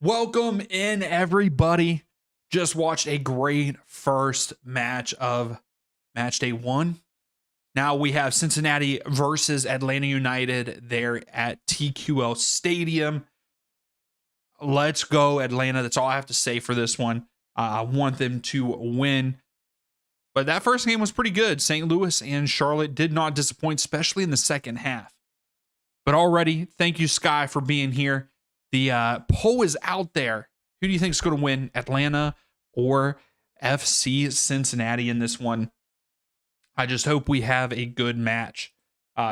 Welcome in, everybody. Just watched a great first match of match day one. Now we have Cincinnati versus Atlanta United there at TQL Stadium. Let's go, Atlanta. That's all I have to say for this one. I want them to win. But that first game was pretty good. St. Louis and Charlotte did not disappoint, especially in the second half. But already, thank you, Sky, for being here. The poll is out there. Who do you think is going to win, Atlanta or FC Cincinnati in this one? I just hope we have a good match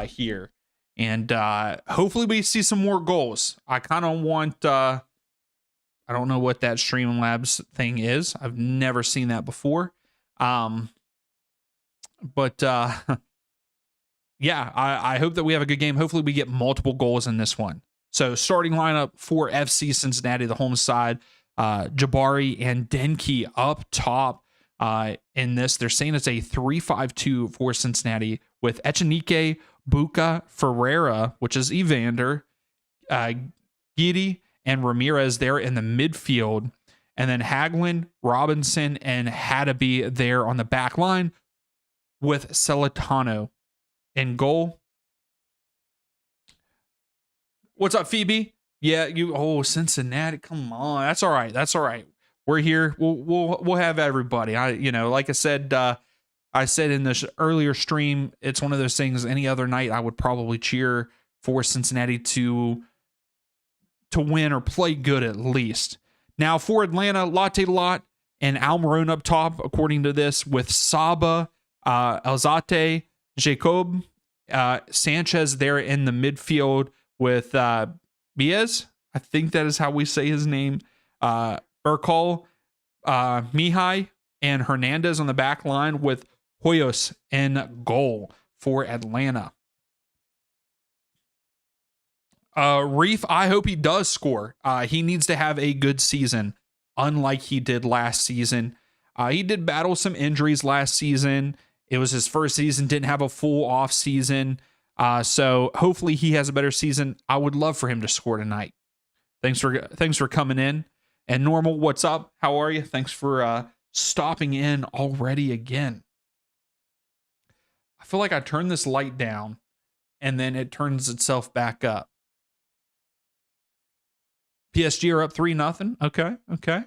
here. And hopefully we see some more goals. I kind of want... I don't know what that Streamlabs thing is. I've never seen that before. Yeah, I hope that we have a good game. Hopefully we get multiple goals in this one. So starting lineup for FC Cincinnati, the home side, Jabari and Denke up top in this. They're saying it's a 3-5-2 for Cincinnati with Echenike, Buka, Ferreira, which is Evander, Giddy, and Ramirez there in the midfield. And then Haglund, Robinson, and Haddaby there on the back line with Celentano in goal. What's up, Phoebe? Yeah, Cincinnati. Come on. That's all right. That's all right. We're here. We'll have everybody. Like I said in this earlier stream, it's one of those things. Any other night, I would probably cheer for Cincinnati to win or play good at least. Now for Atlanta, Latte Lot and Almiron up top, according to this, with Saba, Alzate, Jacob, Sanchez there in the midfield with Biez. I think that is how we say his name. Urkel, Mihai, and Hernandez on the back line with Hoyos in goal for Atlanta. Reef, I hope he does score. He needs to have a good season, unlike he did last season. He did battle some injuries last season. It was his first season, didn't have a full off season. So hopefully he has a better season. I would love for him to score tonight. Thanks for coming in. And Normal, what's up? How are you? Thanks for stopping in already again. I feel like I turned this light down and then it turns itself back up. PSG are up 3-0. Okay.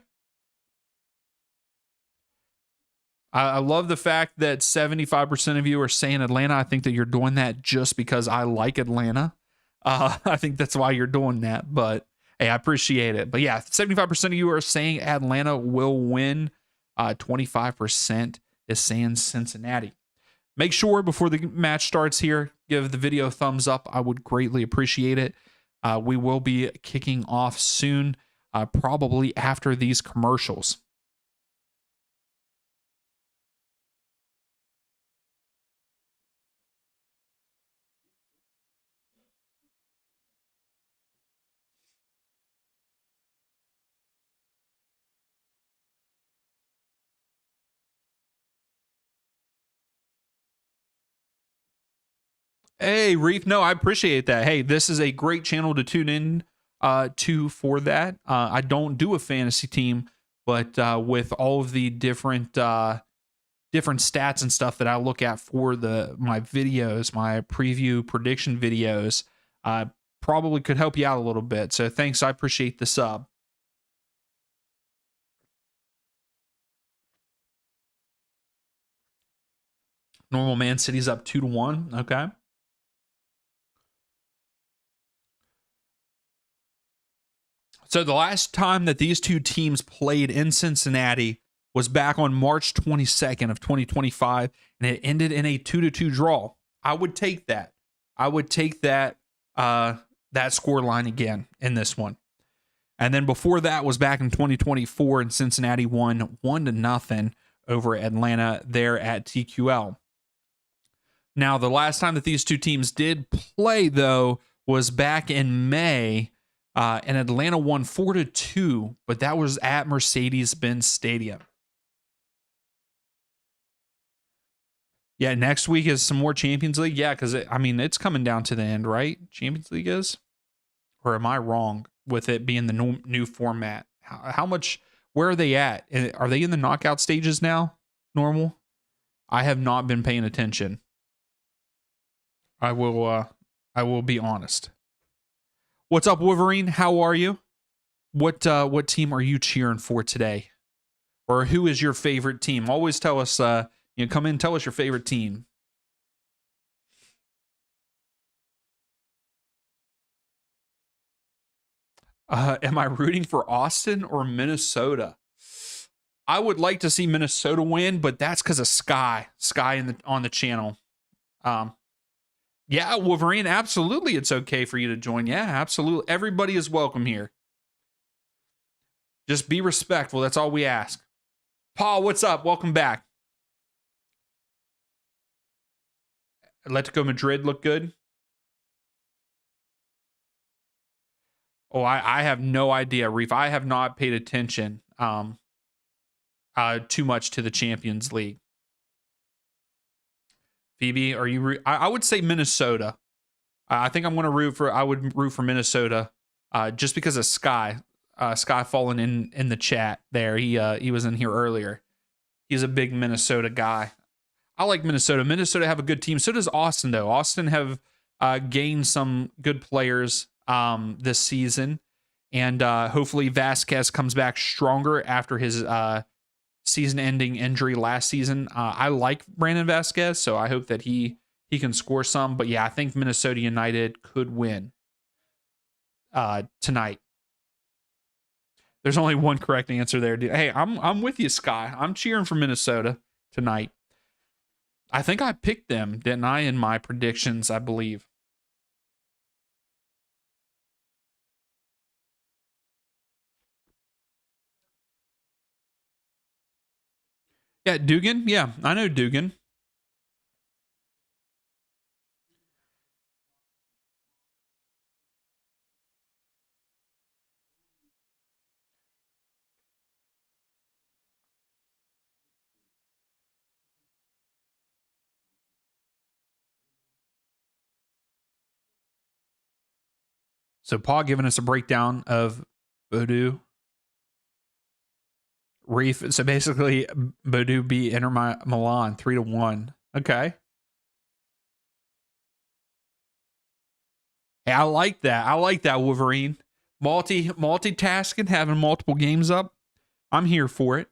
I love the fact that 75% of you are saying Atlanta. I think that you're doing that just because I like Atlanta. I think that's why you're doing that. But hey, I appreciate it. But yeah, 75% of you are saying Atlanta will win. 25% is saying Cincinnati. Make sure before the match starts here, give the video a thumbs up. I would greatly appreciate it. We will be kicking off soon, probably after these commercials. Hey, Reef. No, I appreciate that. Hey, this is a great channel to tune in to for that. I don't do a fantasy team, but with all of the different stats and stuff that I look at for my videos, my preview prediction videos, probably could help you out a little bit. So thanks. I appreciate the sub. Normal Man City's up 2-1. Okay. So the last time that these two teams played in Cincinnati was back on March 22nd of 2025, and it ended in a 2-2 draw. I would take that. I would take that score line again in this one. And then before that was back in 2024, and Cincinnati won 1-0 over Atlanta there at TQL. Now, the last time that these two teams did play, though, was back in May. And Atlanta won 4-2, but that was at Mercedes-Benz Stadium. Yeah, next week is some more Champions League. Yeah, because it's coming down to the end, right? Champions League is? Or am I wrong? with it being the new format. How much? Where are they at? Are they in the knockout stages now? Normal. I have not been paying attention. I will be honest. What's up, Wolverine? How are you? What team are you cheering for today? Or who is your favorite team? Always tell us, come in, tell us your favorite team. Am I rooting for Austin or Minnesota? I would like to see Minnesota win, but that's because of Sky on the channel. Yeah, Wolverine, absolutely, it's okay for you to join. Yeah, absolutely. Everybody is welcome here. Just be respectful. That's all we ask. Paul, what's up? Welcome back. Atletico Madrid look good? Oh, I have no idea, Reef. I have not paid attention too much to the Champions League. Phoebe, are you? I would say Minnesota. I think I'm going to root for. I would root for Minnesota, just because of Sky. Sky fallen in the chat there. He was in here earlier. He's a big Minnesota guy. I like Minnesota. Minnesota have a good team. So does Austin, though. Austin have gained some good players this season, and hopefully Vasquez comes back stronger after his season-ending injury last season. I like Brandon Vasquez, so I hope that he can score some. But yeah, I think Minnesota United could win tonight. There's only one correct answer there, dude. Hey, I'm with you, Sky. I'm cheering for Minnesota tonight. I think I picked them, didn't I, in my predictions, I believe. Yeah, Dugan. Yeah, I know Dugan. So Paul giving us a breakdown of Voodoo. Reef. So basically, Voodoo beat Inter Milan 3-1. Okay. Hey, I like that. I like that, Wolverine. Multitasking, having multiple games up. I'm here for it.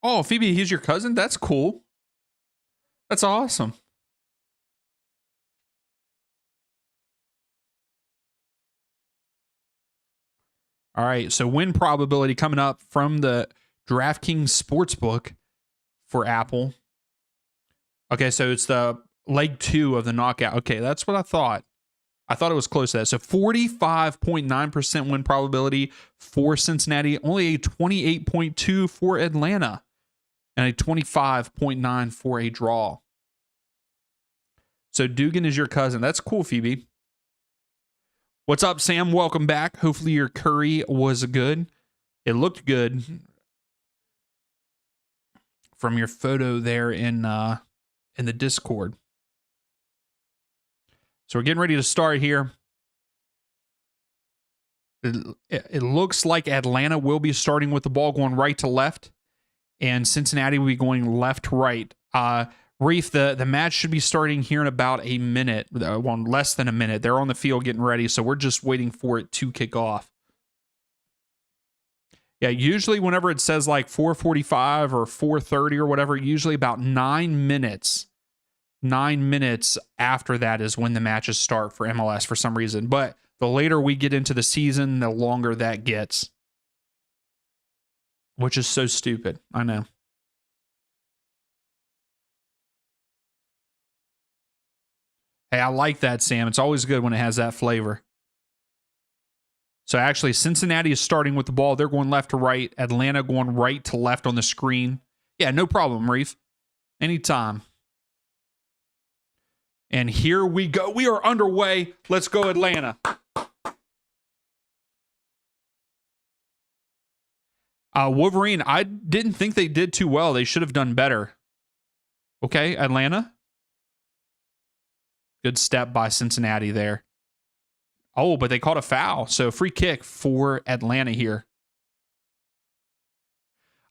Oh, Phoebe, he's your cousin? That's cool. That's awesome. All right, so win probability coming up from the DraftKings Sportsbook for Apple. Okay, so it's the leg 2 of the knockout. Okay, that's what I thought. I thought it was close to that. So 45.9% win probability for Cincinnati, only a 28.2 for Atlanta, and a 25.9 for a draw. So Dugan is your cousin. That's cool, Phoebe. What's up, Sam? Welcome back. Hopefully your curry was good. It looked good from your photo there in the Discord. So we're getting ready to start here. It looks like Atlanta will be starting with the ball going right to left, and Cincinnati will be going left to right. Reef, the match should be starting here in about a minute, well, less than a minute. They're on the field getting ready, so we're just waiting for it to kick off. Yeah, usually whenever it says like 4:45 or 4:30 or whatever, usually about 9 minutes. 9 minutes after that is when the matches start for MLS for some reason. But the later we get into the season, the longer that gets. Which is so stupid. I know. Hey, I like that, Sam. It's always good when it has that flavor. So actually, Cincinnati is starting with the ball. They're going left to right. Atlanta going right to left on the screen. Yeah, no problem, Reef. Anytime. And here we go. We are underway. Let's go, Atlanta. Wolverine, I didn't think they did too well. They should have done better. Okay, Atlanta. Good step by Cincinnati there. Oh, but they caught a foul. So free kick for Atlanta here.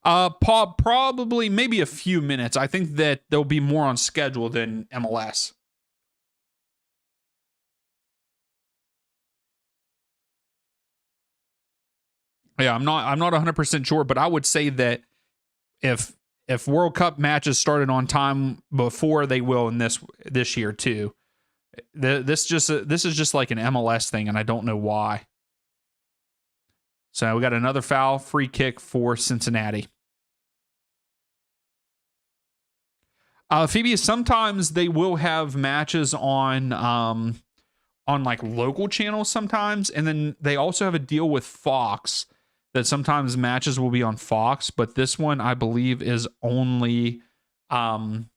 Probably maybe a few minutes. I think that there'll be more on schedule than MLS. Yeah, I'm not 100% sure, but I would say that if World Cup matches started on time before, they will in this year too. This is just like an MLS thing, and I don't know why. So we got another foul, free kick for Cincinnati. Phoebe, sometimes they will have matches on like local channels sometimes, and then they also have a deal with Fox that sometimes matches will be on Fox, but this one I believe is only on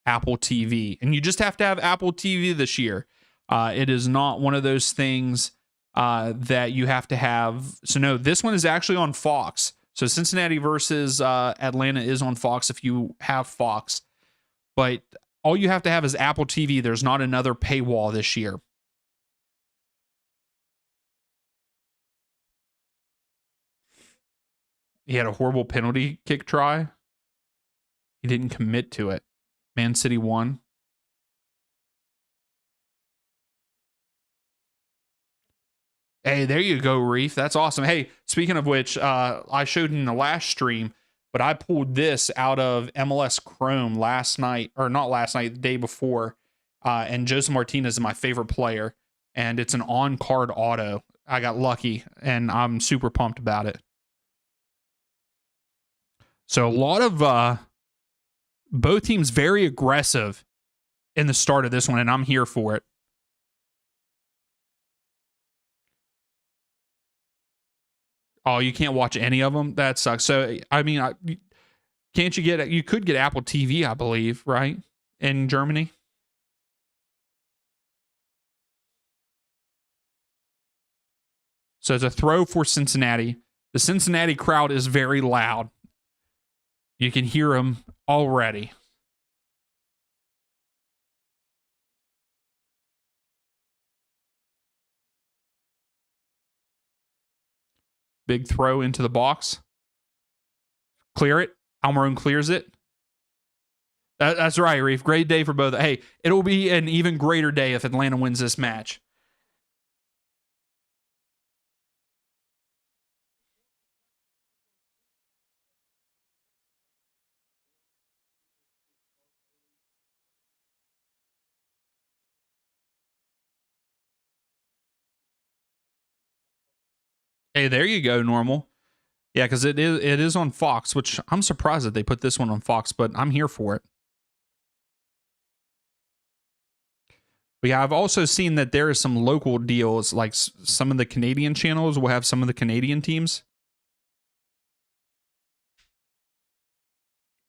Apple TV, and you just have to have Apple TV this year. It is not one of those things that you have to have. So no, this one is actually on Fox. So Cincinnati versus Atlanta is on Fox if you have Fox, but all you have to have is Apple TV. There's not another paywall this year. He had a horrible penalty kick try. He didn't commit to it. Man City won. Hey, there you go, Reef. That's awesome. Hey, speaking of which, I showed in the last stream, but I pulled this out of MLS Chrome last night, or not last night, the day before. And Joseph Martinez is my favorite player, and it's an on-card auto. I got lucky, and I'm super pumped about it. So a lot of both teams very aggressive in the start of this one, and I'm here for it. Oh, you can't watch any of them? That sucks. So, I mean, can't you get, you could get Apple TV, I believe, right? In Germany? So it's a throw for Cincinnati. The Cincinnati crowd is very loud. You can hear them already. Big throw into the box. Clear it. Almiron clears it. That's right, Reef. Great day for both. Hey, it'll be an even greater day if Atlanta wins this match. Hey, there you go, normal. Yeah, because it is on Fox, which I'm surprised that they put this one on Fox, but I'm here for it. But yeah, I've also seen that there is some local deals, like some of the Canadian channels will have some of the Canadian teams.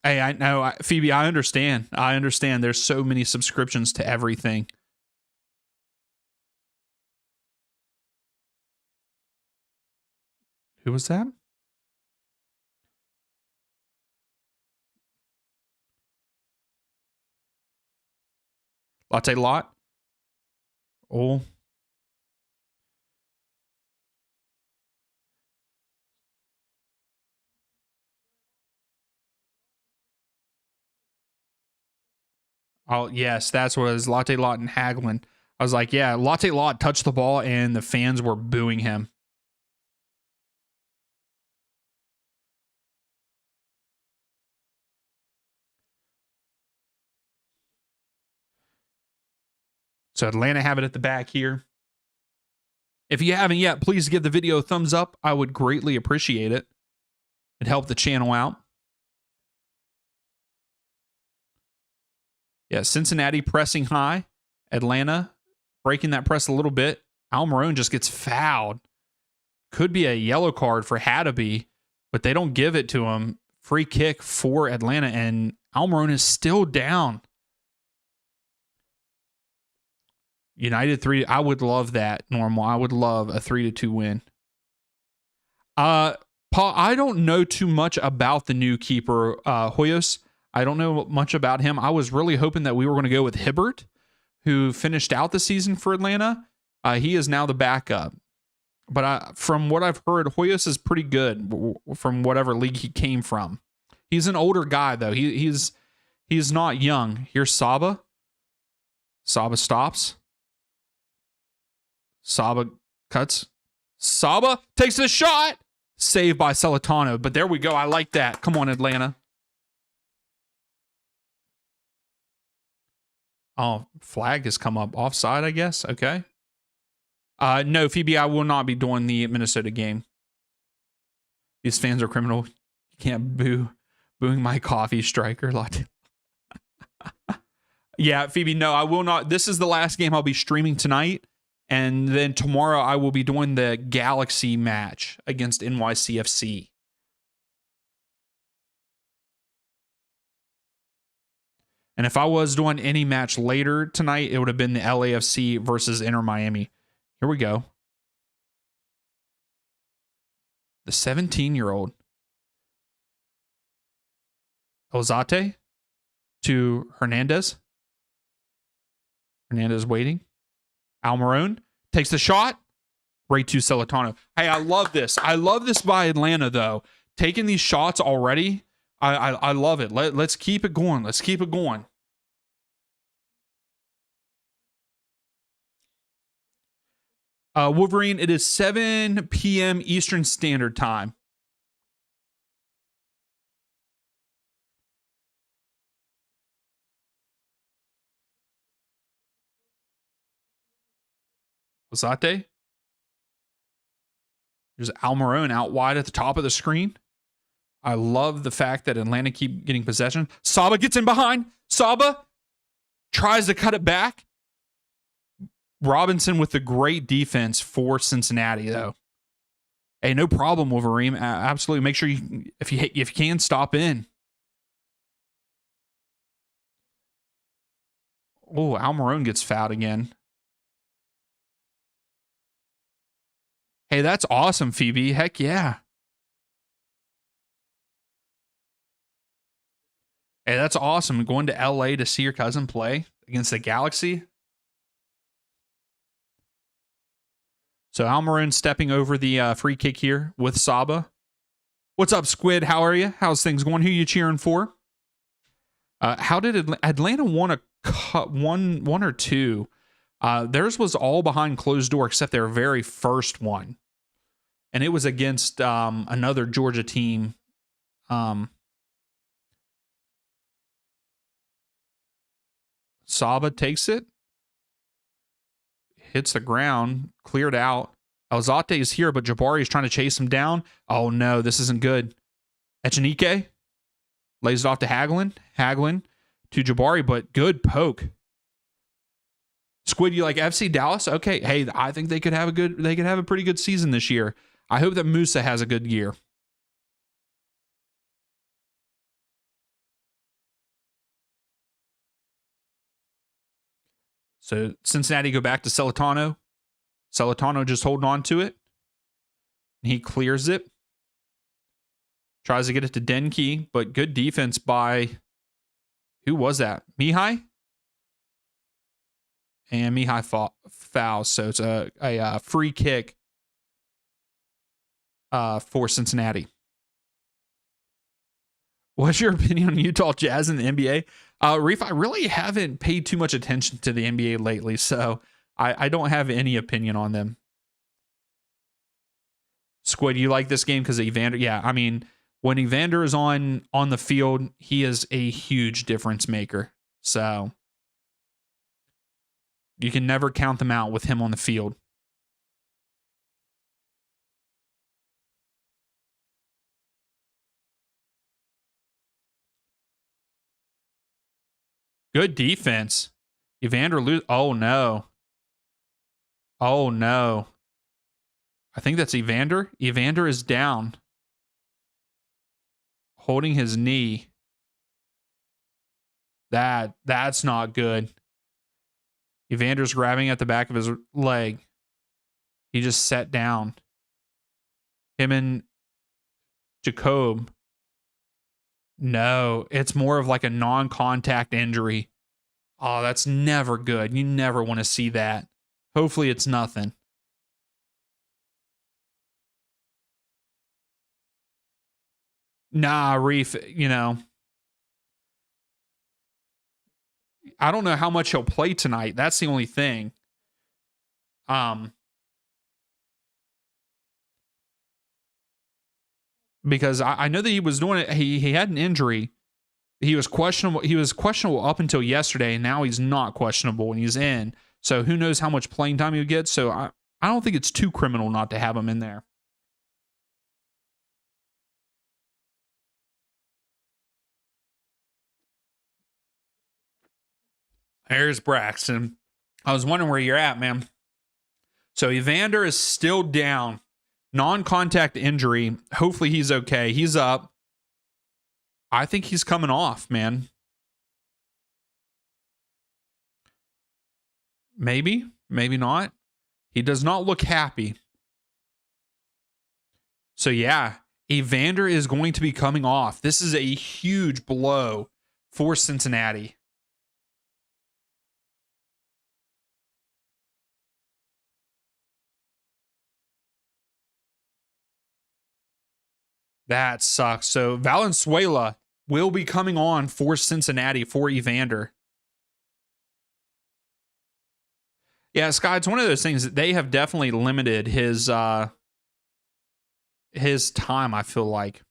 Hey, I know, Phoebe, I understand. I understand. There's so many subscriptions to everything. Who was that? Latte Lot? Oh. Oh, yes, that's what it was. Latte Lot and Hagelin. I was like, yeah, Latte Lot touched the ball and the fans were booing him. So Atlanta have it at the back here. If you haven't yet, please give the video a thumbs up. I would greatly appreciate it. It'd help the channel out. Yeah, Cincinnati pressing high. Atlanta breaking that press a little bit. Almiron just gets fouled. Could be a yellow card for Hadeby, but they don't give it to him. Free kick for Atlanta, and Almiron is still down. United 3. I would love that, normal. I would love a 3-2 win. Paul, I don't know too much about the new keeper, Hoyos. I don't know much about him. I was really hoping that we were going to go with Hibbert, who finished out the season for Atlanta. He is now the backup. But from what I've heard, Hoyos is pretty good from whatever league he came from. He's an older guy, though. He's not young. Here's Saba. Saba stops. Saba cuts. Saba takes the shot. Saved by Celentano. But there we go. I like that. Come on, Atlanta. Oh, flag has come up. Offside, I guess. Okay. No, Phoebe, I will not be doing the Minnesota game. These fans are criminal. You can't booing my coffee striker. Yeah, Phoebe, no, I will not. This is the last game I'll be streaming tonight. And then tomorrow I will be doing the Galaxy match against NYCFC. And if I was doing any match later tonight, it would have been the LAFC versus Inter Miami. Here we go. The 17-year-old. Ozate to Hernandez. Hernandez waiting. Almiron takes the shot. Right to Celentano. Hey, I love this. I love this by Atlanta, though. Taking these shots already. I love it. Let's keep it going. Let's keep it going. Wolverine, it is 7 p.m. Eastern Standard Time. Lazate. There's Almiron out wide at the top of the screen. I love the fact that Atlanta keep getting possession. Saba gets in behind. Saba tries to cut it back. Robinson with the great defense for Cincinnati, though. Hey, no problem, Wolverine. Absolutely. Make sure if you can, stop in. Oh, Almiron gets fouled again. Hey, that's awesome, Phoebe. Heck yeah. Hey, that's awesome. Going to LA to see your cousin play against the Galaxy. So Almiron stepping over the free kick here with Saba. What's up, Squid? How are you? How's things going? Who are you cheering for? How did Atlanta won one or two? Theirs was all behind closed door except their very first one. And it was against another Georgia team. Saba takes it. Hits the ground. Cleared out. Alzate is here, but Jabari is trying to chase him down. Oh, no. This isn't good. Echenike lays it off to Hagelin. Hagelin to Jabari, but good poke. Squid, you like FC Dallas? Okay. Hey, I think they could have a pretty good season this year. I hope that Musa has a good year. So Cincinnati go back to Celentano. Celentano just holding on to it. He clears it. Tries to get it to Denke, but good defense by, who was that? Mihai? And Mihai fouls. So it's a free kick for Cincinnati. What's your opinion on Utah Jazz in the NBA? Reef, I really haven't paid too much attention to the NBA lately, so I don't have any opinion on them. Squid, you like this game because of Evander? Yeah, I mean, when Evander is on the field, he is a huge difference maker. So you can never count them out with him on the field. Good defense. Evander oh no. Oh no. I think that's Evander. Evander is down. Holding his knee. That's not good. Evander's grabbing at the back of his leg. He just sat down. Him and Jacob. No, it's more of like a non-contact injury. Oh, that's never good. You never want to see that. Hopefully it's nothing. Nah, Reef, I don't know how much he'll play tonight. That's the only thing. Um, because I know that he was doing it. He had an injury. He was questionable. He was questionable up until yesterday, and now he's not questionable and he's in. So who knows how much playing time he'll get. So I don't think it's too criminal not to have him in there. There's Braxton. I was wondering where you're at, man. So Evander is still down. Non-contact injury. Hopefully he's okay. He's up. I think he's coming off, man. Maybe, maybe not. He does not look happy. So yeah, Evander is going to be coming off. This is a huge blow for Cincinnati. That sucks. So Valenzuela will be coming on for Cincinnati for Evander. Yeah, Scott, it's one of those things that they have definitely limited his time, I feel like.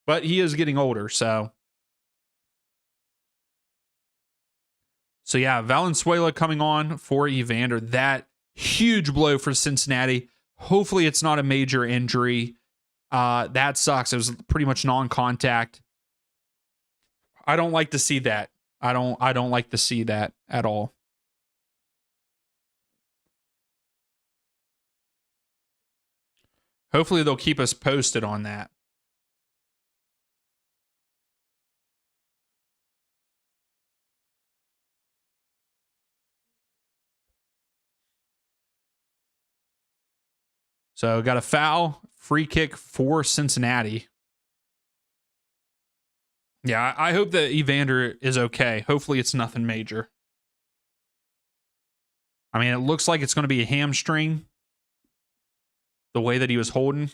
But he is getting older, so. So yeah, Valenzuela coming on for Evander. That huge blow for Cincinnati. Hopefully it's not a major injury. That sucks. It was pretty much non-contact. I don't like to see that. I don't like to see that at all. Hopefully they'll keep us posted on that. So got a foul, free kick for Cincinnati. Yeah, I hope that Evander is okay. Hopefully it's nothing major. I mean, it looks like it's going to be a hamstring, the way that he was holding.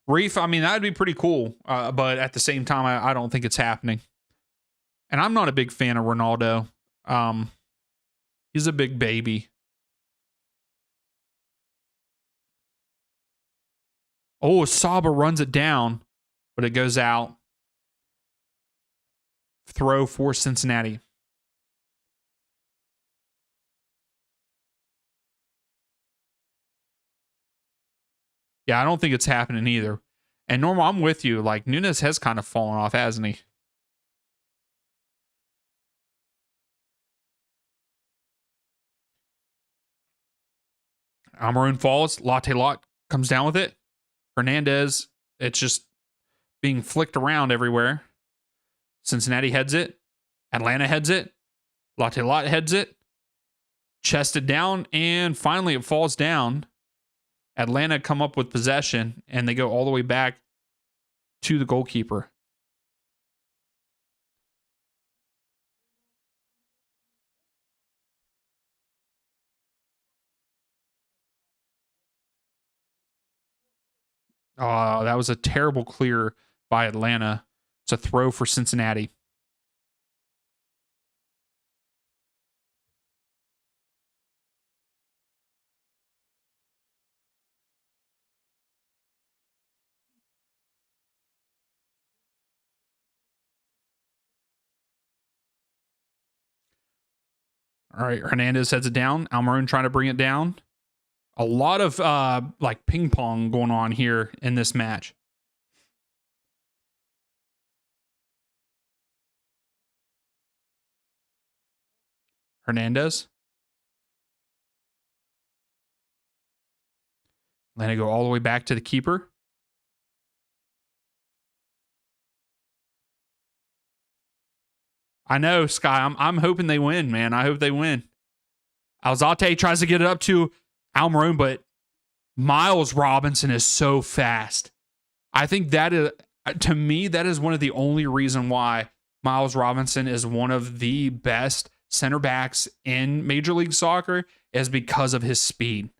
Reef, I mean, that would be pretty cool. But at the same time, I don't think it's happening. And I'm not a big fan of Ronaldo. He's a big baby. Oh, Saba runs it down, but it goes out. Throw for Cincinnati. Yeah, I don't think it's happening either. And Normal, I'm with you. Like, Nunes has kind of fallen off, hasn't he? Almiron falls. Latte Lot comes down with it. Hernandez, it's just being flicked around everywhere. Cincinnati heads it. Atlanta heads it. Latte Lot heads it. Chested down, and finally it falls down. Atlanta come up with possession, and they go all the way back to the goalkeeper. Oh, that was a terrible clear by Atlanta. It's a throw for Cincinnati. All right, Hernandez heads it down. Almiron trying to bring it down. A lot of like ping pong going on here in this match. Hernandez. Atlanta go all the way back to the keeper. I know, Sky. I'm hoping they win, man. I hope they win. Alzate tries to get it up to Almiron, but Miles Robinson is so fast. I think that is, to me, that is one of the only reason why Miles Robinson is one of the best center backs in Major League Soccer is because of his speed.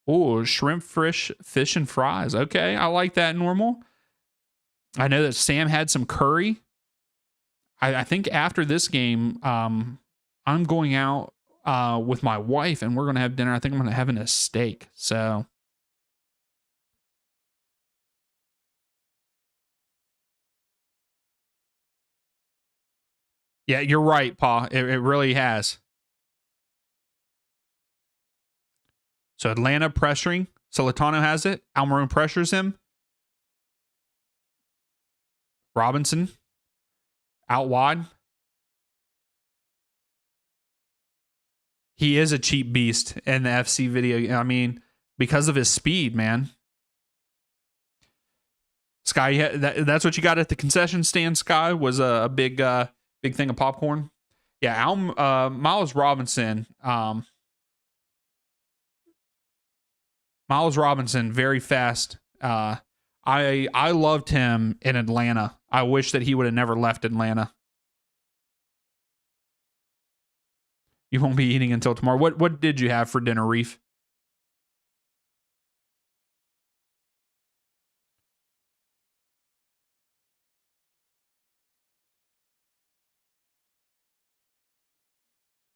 Oh, shrimp, fish, and fries. Okay, I like that normal. I know that Sam had some curry. I think after this game, I'm going out with my wife and we're going to have dinner. I think I'm going to have a steak. So. Yeah, you're right, Pa. It really has. So Atlanta pressuring. Solitano has it. Almiron pressures him. Robinson out wide. He is a cheap beast in the FC video. I mean, because of his speed, man. Sky, that's what you got at the concession stand. Sky was a big thing of popcorn. Yeah, Miles Robinson. Miles Robinson, very fast. I loved him in Atlanta. I wish that he would have never left Atlanta. You won't be eating until tomorrow. What did you have for dinner, Reef?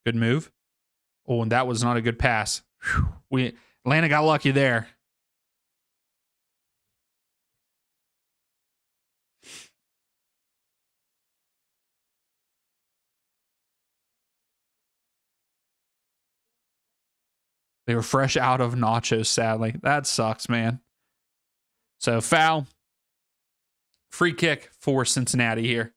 Good move. Oh, and that was not a good pass. Whew. Atlanta got lucky there. They were fresh out of nachos, sadly. That sucks, man. So foul. Free kick for Cincinnati here.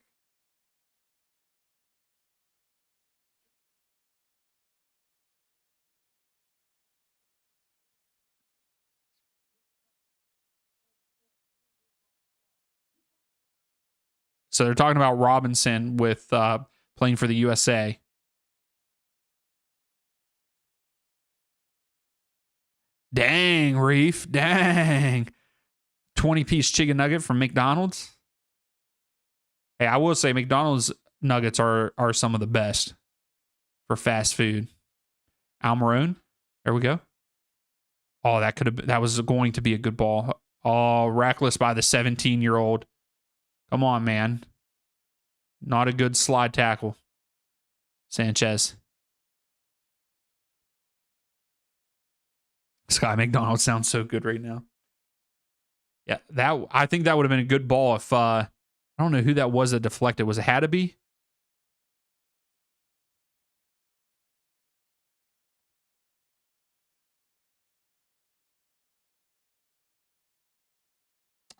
So they're talking about Robinson with playing for the USA. Dang, Reef. Dang. 20-piece chicken nugget from McDonald's. Hey, I will say McDonald's nuggets are some of the best for fast food. Almiron. There we go. Oh, that was going to be a good ball. Oh, reckless by the 17-year-old. Come on, man. Not a good slide tackle. Sanchez. Sky McDonald sounds so good right now. Yeah, I think that would have been a good ball if I don't know who that was that deflected. Was it Haddaby?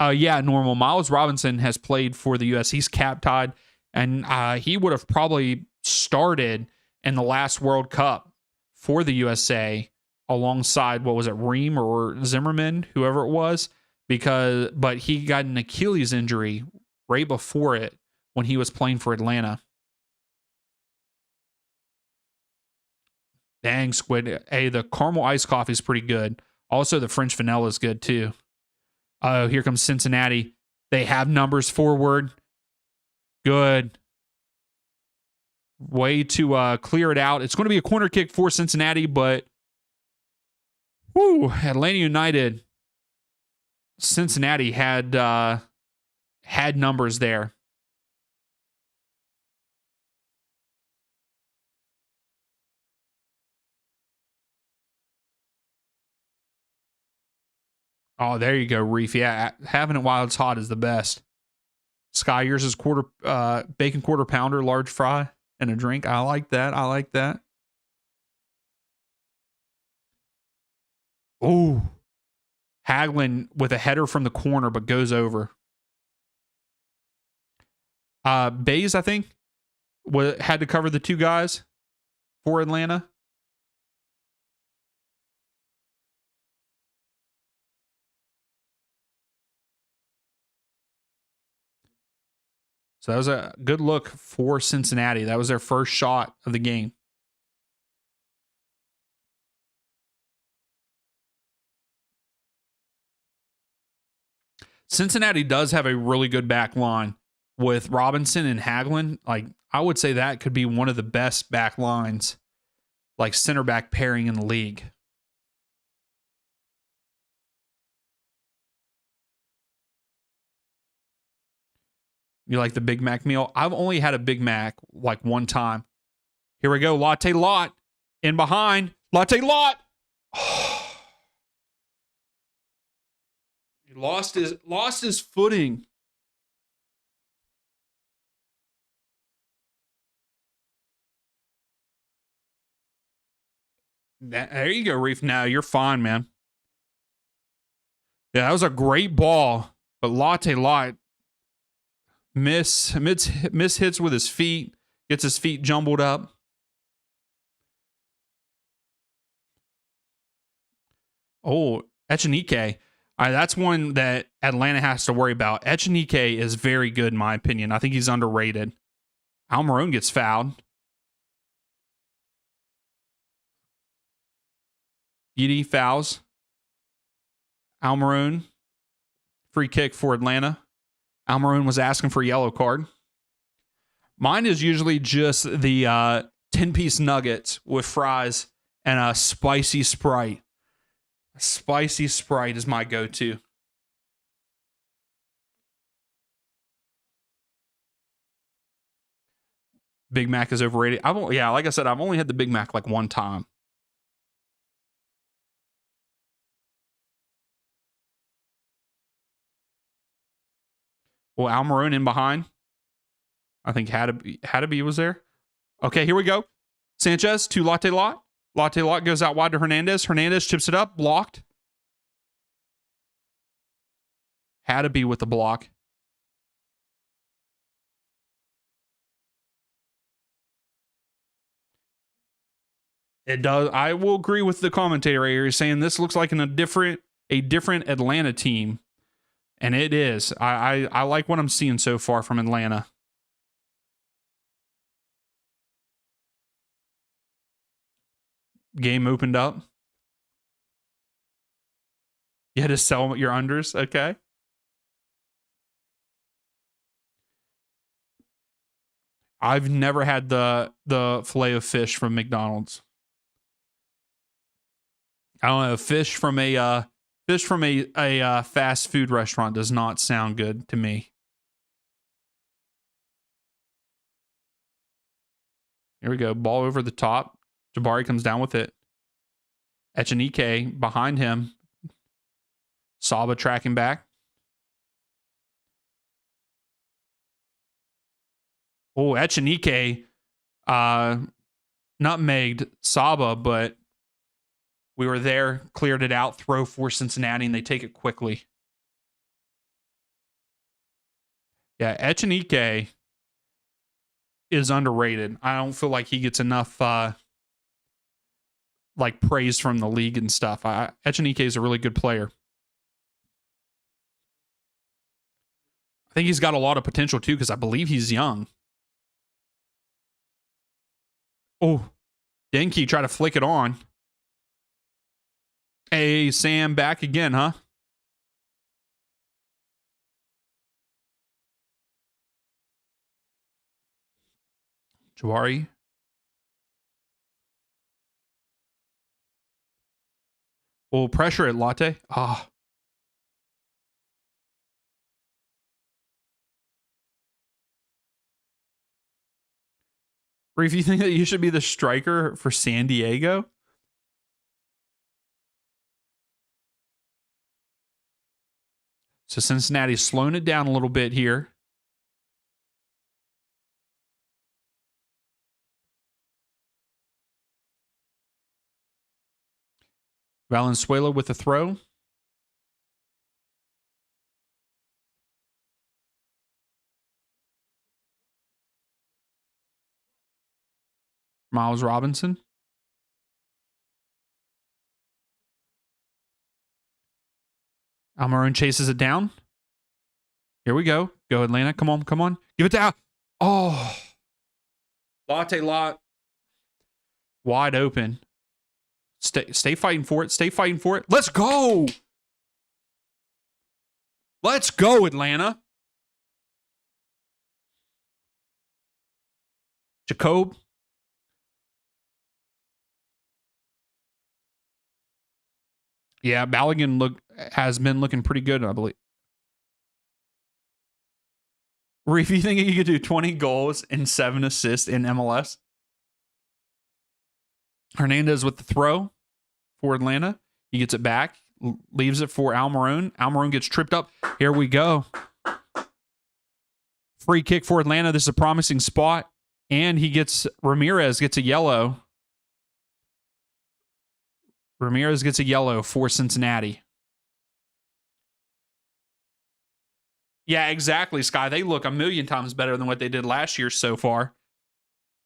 Yeah, normal. Miles Robinson has played for the U.S. He's cap tied, and he would have probably started in the last World Cup for the USA alongside, what was it, Ream or Zimmerman, whoever it was, but he got an Achilles injury right before it when he was playing for Atlanta. Dang, Squid. Hey, the caramel iced coffee is pretty good. Also, the French vanilla is good too. Oh, here comes Cincinnati. They have numbers forward. Good. Way to clear it out. It's going to be a corner kick for Cincinnati, but Atlanta United, Cincinnati had numbers there. Oh, there you go, Reef. Yeah, having it while it's hot is the best. Sky, yours is bacon quarter pounder, large fry, and a drink. I like that. I like that. Oh, Hagelin with a header from the corner, but goes over. Bays, I think, had to cover the two guys for Atlanta. So that was a good look for Cincinnati. That was their first shot of the game. Cincinnati does have a really good back line with Robinson and Hagelin. Like, I would say that could be one of the best back lines, like center back pairing in the league. You like the Big Mac meal? I've only had a Big Mac like one time. Here we go. Latte Lot in behind. Latte Lot. He lost his footing. There you go, Reef. Now you're fine, man. Yeah, that was a great ball, but Latte Lot miss hits with his feet, gets his feet jumbled up. Oh, Echenike. That's one that Atlanta has to worry about. Echenike is very good, in my opinion. I think he's underrated. Almiron gets fouled. Edie fouls. Almiron. Free kick for Atlanta. Almiron was asking for a yellow card. Mine is usually just the 10-piece nuggets with fries and a spicy Sprite. A spicy Sprite is my go-to. Big Mac is overrated. Like I said, I've only had the Big Mac like one time. Well, Almiron in behind. I think Haddaby was there. Okay, here we go. Sanchez to Latte Lot. Latte Lot goes out wide to Hernandez. Hernandez chips it up. Blocked. Haddaby with the block. It does. I will agree with the commentator right here. He's saying this looks like a different Atlanta team. And it is. I like what I'm seeing so far from Atlanta. Game opened up. You had to sell your unders. Okay. I've never had the filet of fish from McDonald's. I don't know. Fish from a fast food restaurant does not sound good to me. Here we go. Ball over the top. Jabari comes down with it. Echenike behind him. Saba tracking back. Oh, Echenike nutmegged Saba, but we were there, cleared it out, throw for Cincinnati, and they take it quickly. Yeah, Echenike is underrated. I don't feel like he gets enough like praise from the league and stuff. Echenike is a really good player. I think he's got a lot of potential too, because I believe he's young. Oh, Denke try to flick it on. Hey, Sam, back again, huh? Jawari. Oh, pressure at Latte. Ah. Reef, you think that you should be the striker for San Diego? So Cincinnati's slowing it down a little bit here. Valenzuela with the throw. Miles Robinson. Almiron chases it down. Here we go. Go, Atlanta. Come on, come on. Give it down. Oh. Latte Lot. Wide open. Stay fighting for it. Stay fighting for it. Let's go. Let's go, Atlanta. Jacob. Yeah, Balogun has been looking pretty good, I believe. Reef, you think he could do 20 goals and 7 assists in MLS? Hernandez with the throw for Atlanta. He gets it back, leaves it for Almiron. Almiron gets tripped up. Here we go. Free kick for Atlanta. This is a promising spot. And Ramirez gets a yellow. Ramirez gets a yellow for Cincinnati. Yeah, exactly, Sky. They look a million times better than what they did last year so far.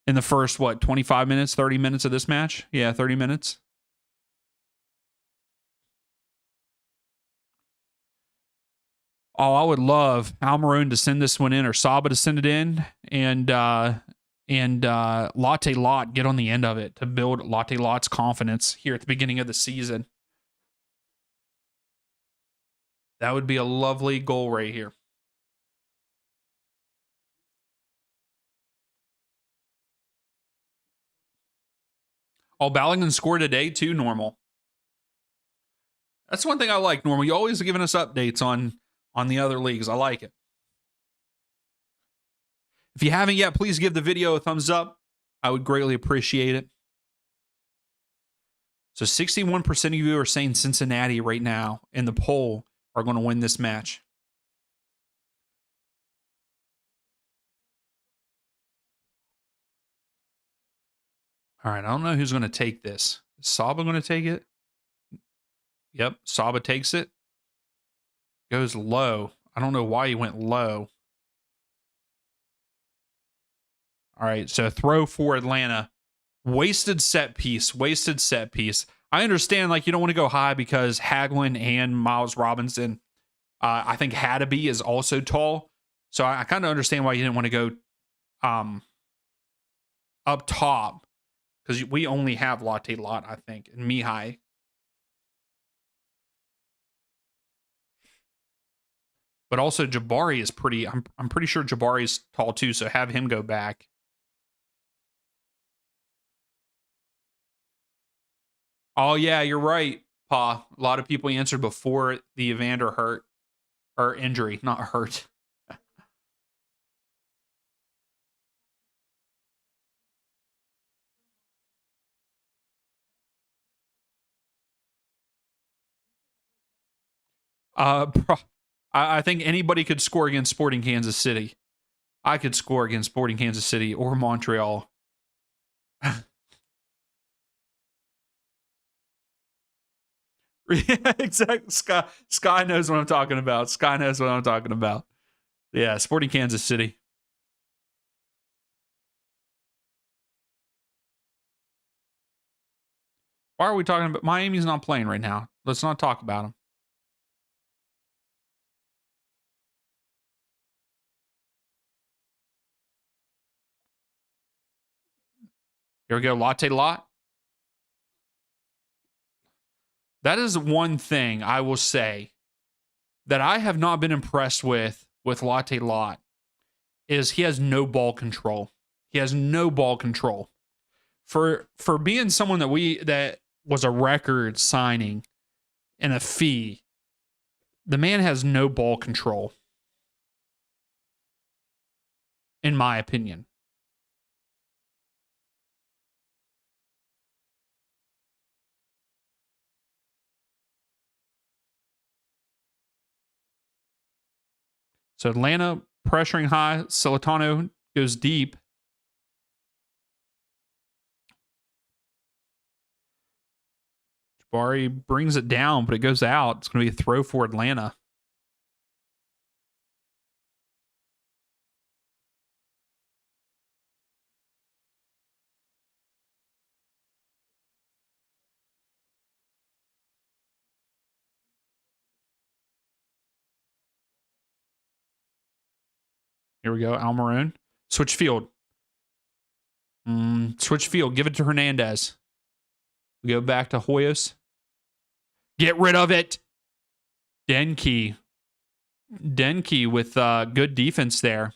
In the first, 25 minutes, 30 minutes of this match? Yeah, 30 minutes. Oh, I would love Almiron to send this one in or Saba to send it in and Latte Lot get on the end of it to build Latte Lot's confidence here at the beginning of the season. That would be a lovely goal right here. Oh, Balogun scored today too, Normal. That's one thing I like, Normal. You always giving us updates on the other leagues. I like it. If you haven't yet, please give the video a thumbs up. I would greatly appreciate it. So 61% of you are saying Cincinnati right now in the poll are going to win this match. All right, I don't know who's going to take this. Is Saba going to take it? Yep, Saba takes it. Goes low. I don't know why he went low. All right, so throw for Atlanta. Wasted set piece. I understand, you don't want to go high because Hagelin and Miles Robinson, I think Hadeby is also tall. So I kind of understand why you didn't want to go up top because we only have Latte Lot, I think, and Mihai. But also Jabari is pretty. I'm pretty sure Jabari is tall too. So have him go back. Oh yeah, you're right, Pa. A lot of people answered before the Evander hurt or injury, not hurt. I think anybody could score against Sporting Kansas City. I could score against Sporting Kansas City or Montreal. Yeah, exactly. Sky knows what I'm talking about. Yeah, Sporting Kansas City. Why are we talking about Miami's not playing right now? Let's not talk about them. Here we go, Latte Lot. That is one thing I will say that I have not been impressed with Latte Lot is he has no ball control. For being someone that was a record signing and a fee, the man has no ball control, in my opinion. So Atlanta pressuring high. Celentano goes deep. Jabari brings it down, but it goes out. It's going to be a throw for Atlanta. Here we go. Almiron. Switch field. Switch field. Give it to Hernandez. We go back to Hoyos. Get rid of it. Denke. Denke with good defense there.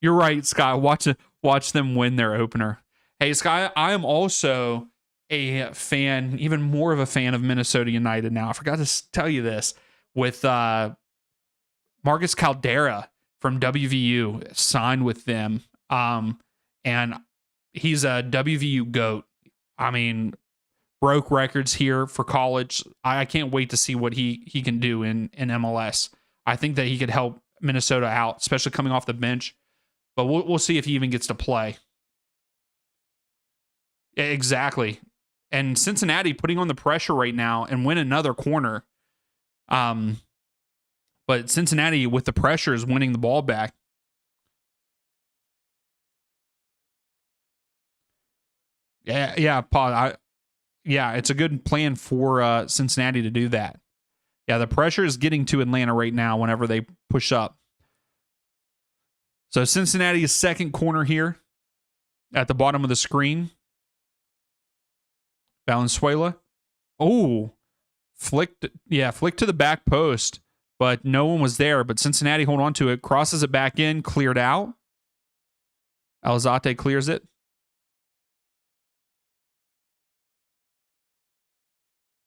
You're right, Sky. Watch them win their opener. Hey, Sky, I am also a fan, even more of a fan of Minnesota United now. I forgot to tell you this with Marcus Caldera from WVU signed with them. And he's a WVU GOAT. I mean, broke records here for college. I can't wait to see what he can do in MLS. I think that he could help Minnesota out, especially coming off the bench. But we'll see if he even gets to play. Exactly. And Cincinnati putting on the pressure right now and win another corner. But Cincinnati with the pressure is winning the ball back. Yeah, Paul. Yeah, it's a good plan for Cincinnati to do that. Yeah, the pressure is getting to Atlanta right now whenever they push up. So Cincinnati's second corner here at the bottom of the screen. Valenzuela. Oh, flicked to the back post, but no one was there. But Cincinnati hold on to it, crosses it back in, cleared out. Alzate clears it.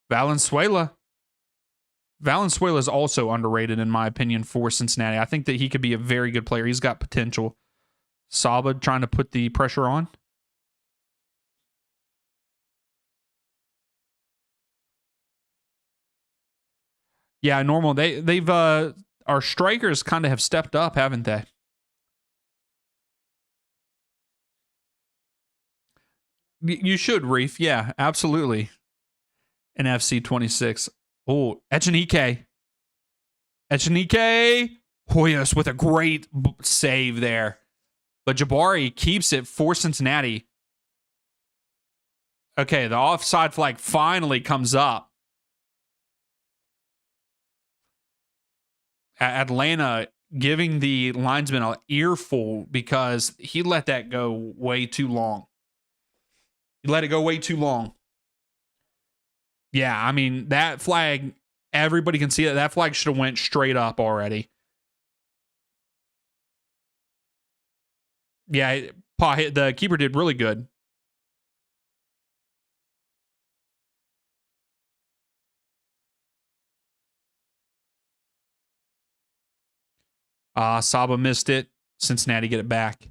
Valenzuela is also underrated, in my opinion, for Cincinnati. I think that he could be a very good player. He's got potential. Saba trying to put the pressure on. Yeah, normal. They've our strikers kind of have stepped up, haven't they? You should, Reef. Yeah, absolutely. An FC 26. Oh, Echenike. Hoyos with a great save there. But Jabari keeps it for Cincinnati. Okay, the offside flag finally comes up. Atlanta giving the linesman an earful because he let that go way too long. He let it go way too long. Yeah, I mean, that flag, everybody can see it. That flag should have went straight up already. Yeah, the keeper did really good. Saba missed it. Cincinnati get it back.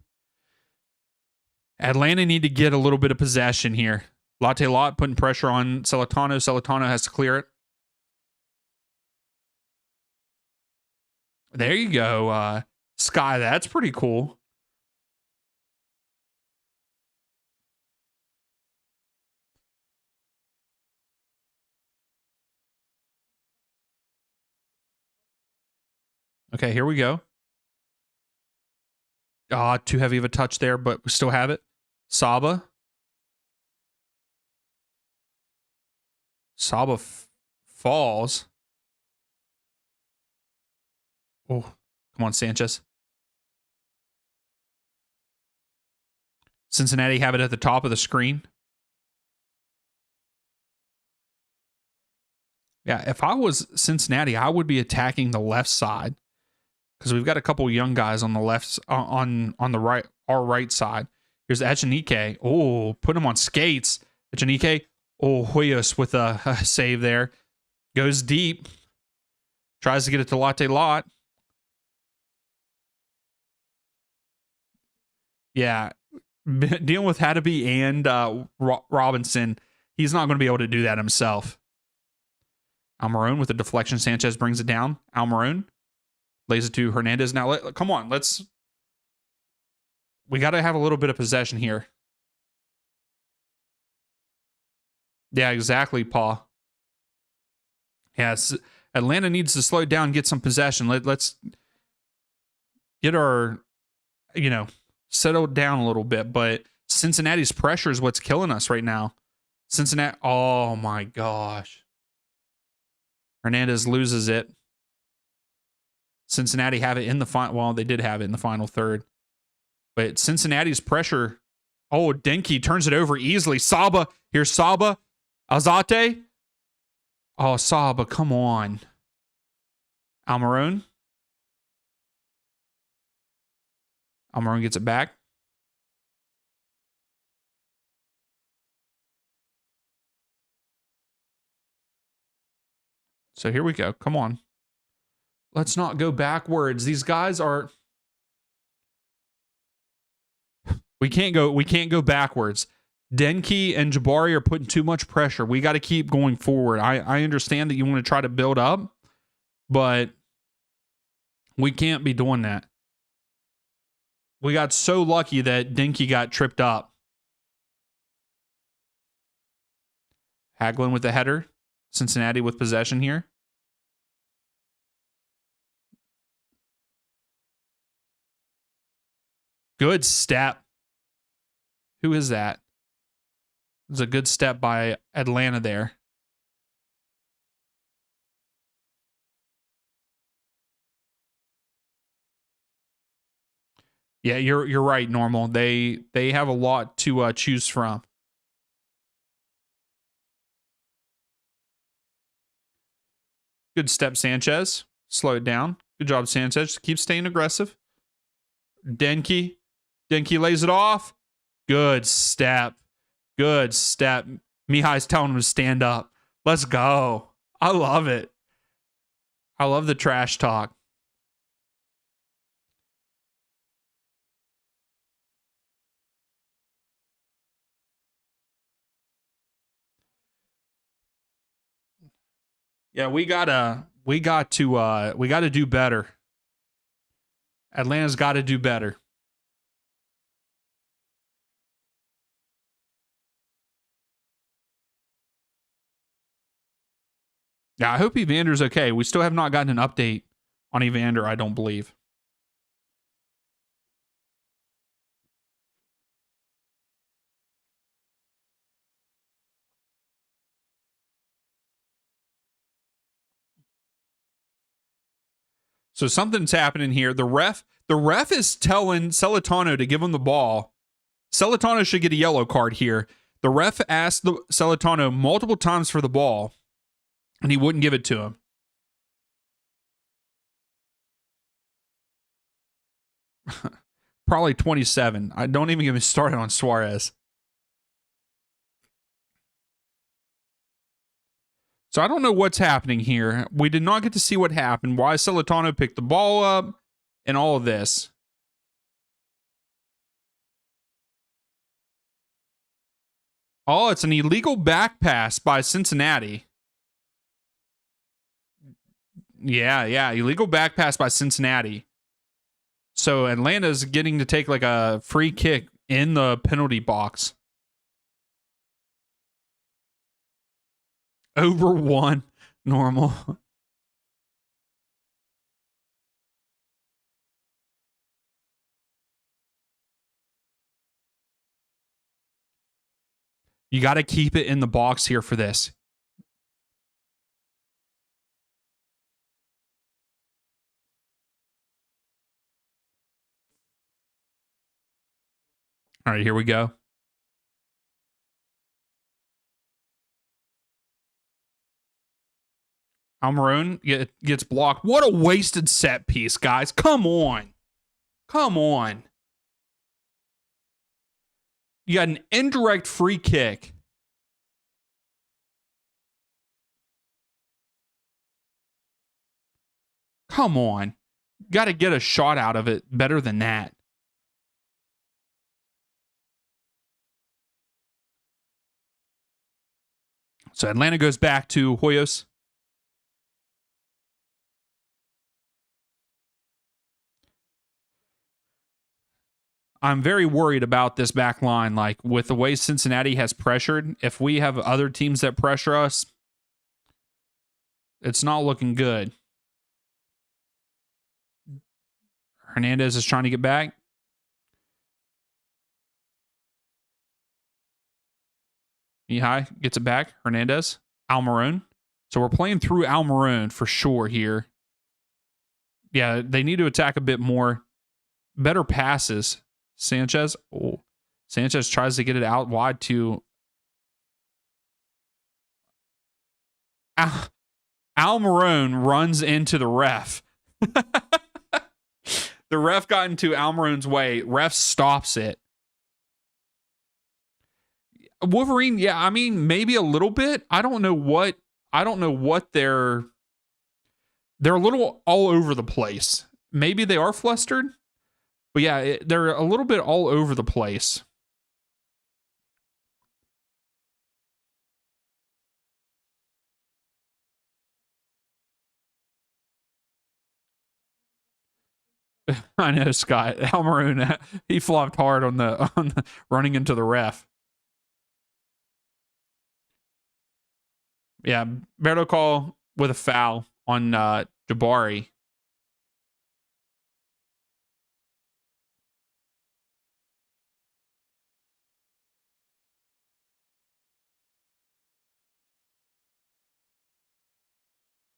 Atlanta need to get a little bit of possession here. Latte Lot putting pressure on Celentano. Celentano has to clear it. There you go, Sky. That's pretty cool. Okay, here we go. Too heavy of a touch there, but we still have it. Saba. Saba falls. Oh, come on, Sanchez. Cincinnati have it at the top of the screen. Yeah, if I was Cincinnati, I would be attacking the left side because we've got a couple young guys on the left, on the right, our right side. Here's Echenike. Oh, put him on skates. Echenike. Oh, Hoyos with a save there. Goes deep. Tries to get it to Latte Lot. Yeah. Dealing with Hadeby and Robinson, he's not going to be able to do that himself. Almiron with a deflection. Sanchez brings it down. Almiron lays it to Hernandez. Now, come on. We got to have a little bit of possession here. Yeah, exactly, Paul. Yes, Atlanta needs to slow down, get some possession. Let's get our, settle down a little bit. But Cincinnati's pressure is what's killing us right now. Cincinnati, oh my gosh. Hernandez loses it. Cincinnati have it in the final. Well, they did have it in the final third. But Cincinnati's pressure. Oh, Denke turns it over easily. Saba. Here's Saba. Alzate. Oh, Saba, come on. Almiron. Almiron gets it back. So here we go. Come on. Let's not go backwards. These guys are... We can't go backwards. Denki and Jabari are putting too much pressure. We got to keep going forward. I understand that you want to try to build up, but we can't be doing that. We got so lucky that Denki got tripped up. Hagelin with the header. Cincinnati with possession here. Good step. Who is that? It's a good step by Atlanta there. Yeah, you're right, Normal. They have a lot to choose from. Good step, Sanchez. Slow it down. Good job, Sanchez. Keep staying aggressive. Denki. Denki lays it off. Good step. Good step. Mihai's telling him to stand up. Let's go. I love it. I love the trash talk. Yeah, we got to do better. Atlanta's got to do better. Yeah, I hope Evander's okay. We still have not gotten an update on Evander, I don't believe. So something's happening here. The ref is telling Celentano to give him the ball. Celentano should get a yellow card here. The ref asked Celentano multiple times for the ball, and he wouldn't give it to him. Probably 27. I don't even get me started on Suarez. So I don't know what's happening here. We did not get to see what happened. Why Celentano picked the ball up and all of this. Oh, it's an illegal back pass by Cincinnati. Yeah. Illegal back pass by Cincinnati. So Atlanta's getting to take like a free kick in the penalty box. Over one. Normal. You got to keep it in the box here for this. All right, here we go. Almiron gets blocked. What a wasted set piece, guys. Come on. Come on. You got an indirect free kick. Come on. Got to get a shot out of it better than that. So Atlanta goes back to Hoyos. I'm very worried about this back line. Like, with the way Cincinnati has pressured, if we have other teams that pressure us, it's not looking good. Hernandez is trying to get back. Mihai gets it back. Hernandez. Almiron. So we're playing through Almiron for sure here. Yeah, they need to attack a bit more. Better passes. Sanchez. Oh. Sanchez tries to get it out wide to Almiron runs into the ref. The The ref got into Almiron's way. Ref stops it. Wolverine, yeah, I mean, maybe a little bit. I don't know what they're a little all over the place. Maybe they are flustered, but yeah, they're a little bit all over the place. I know, Scott. Almiron, he flopped hard on the running into the ref. Yeah, Berto call with a foul on Jabari.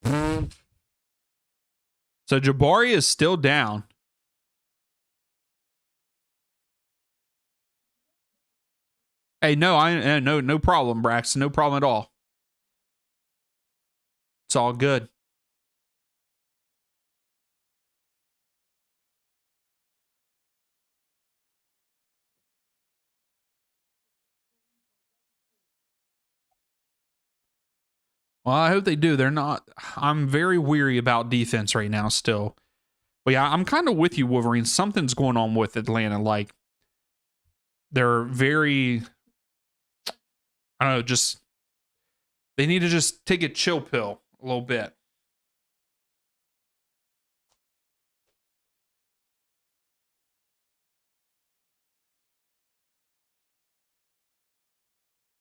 So Jabari is still down. Hey, no problem, Braxton. No problem at all. It's all good. Well, I hope they do. They're not. I'm very weary about defense right now still. But yeah, I'm kind of with you, Wolverine. Something's going on with Atlanta. Like, they're very, I don't know, just, they need to just take a chill pill a little bit.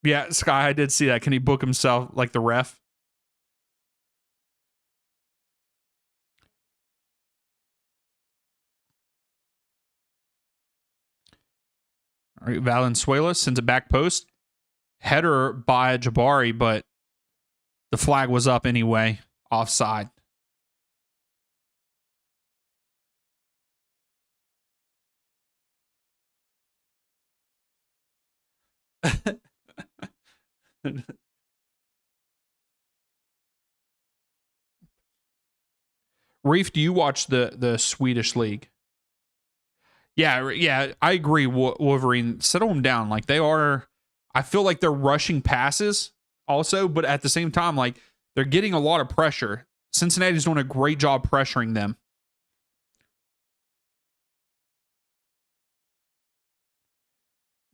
Yeah, Sky, I did see that. Can he book himself like the ref? All right, Valenzuela sends it back post. Header by Jabari, but the flag was up anyway. Offside. Reef, do you watch the Swedish league? Yeah, I agree. Wolverine, settle them down. Like, they are. I feel like they're rushing passes also, but at the same time, like, they're getting a lot of pressure. Cincinnati's doing a great job pressuring them.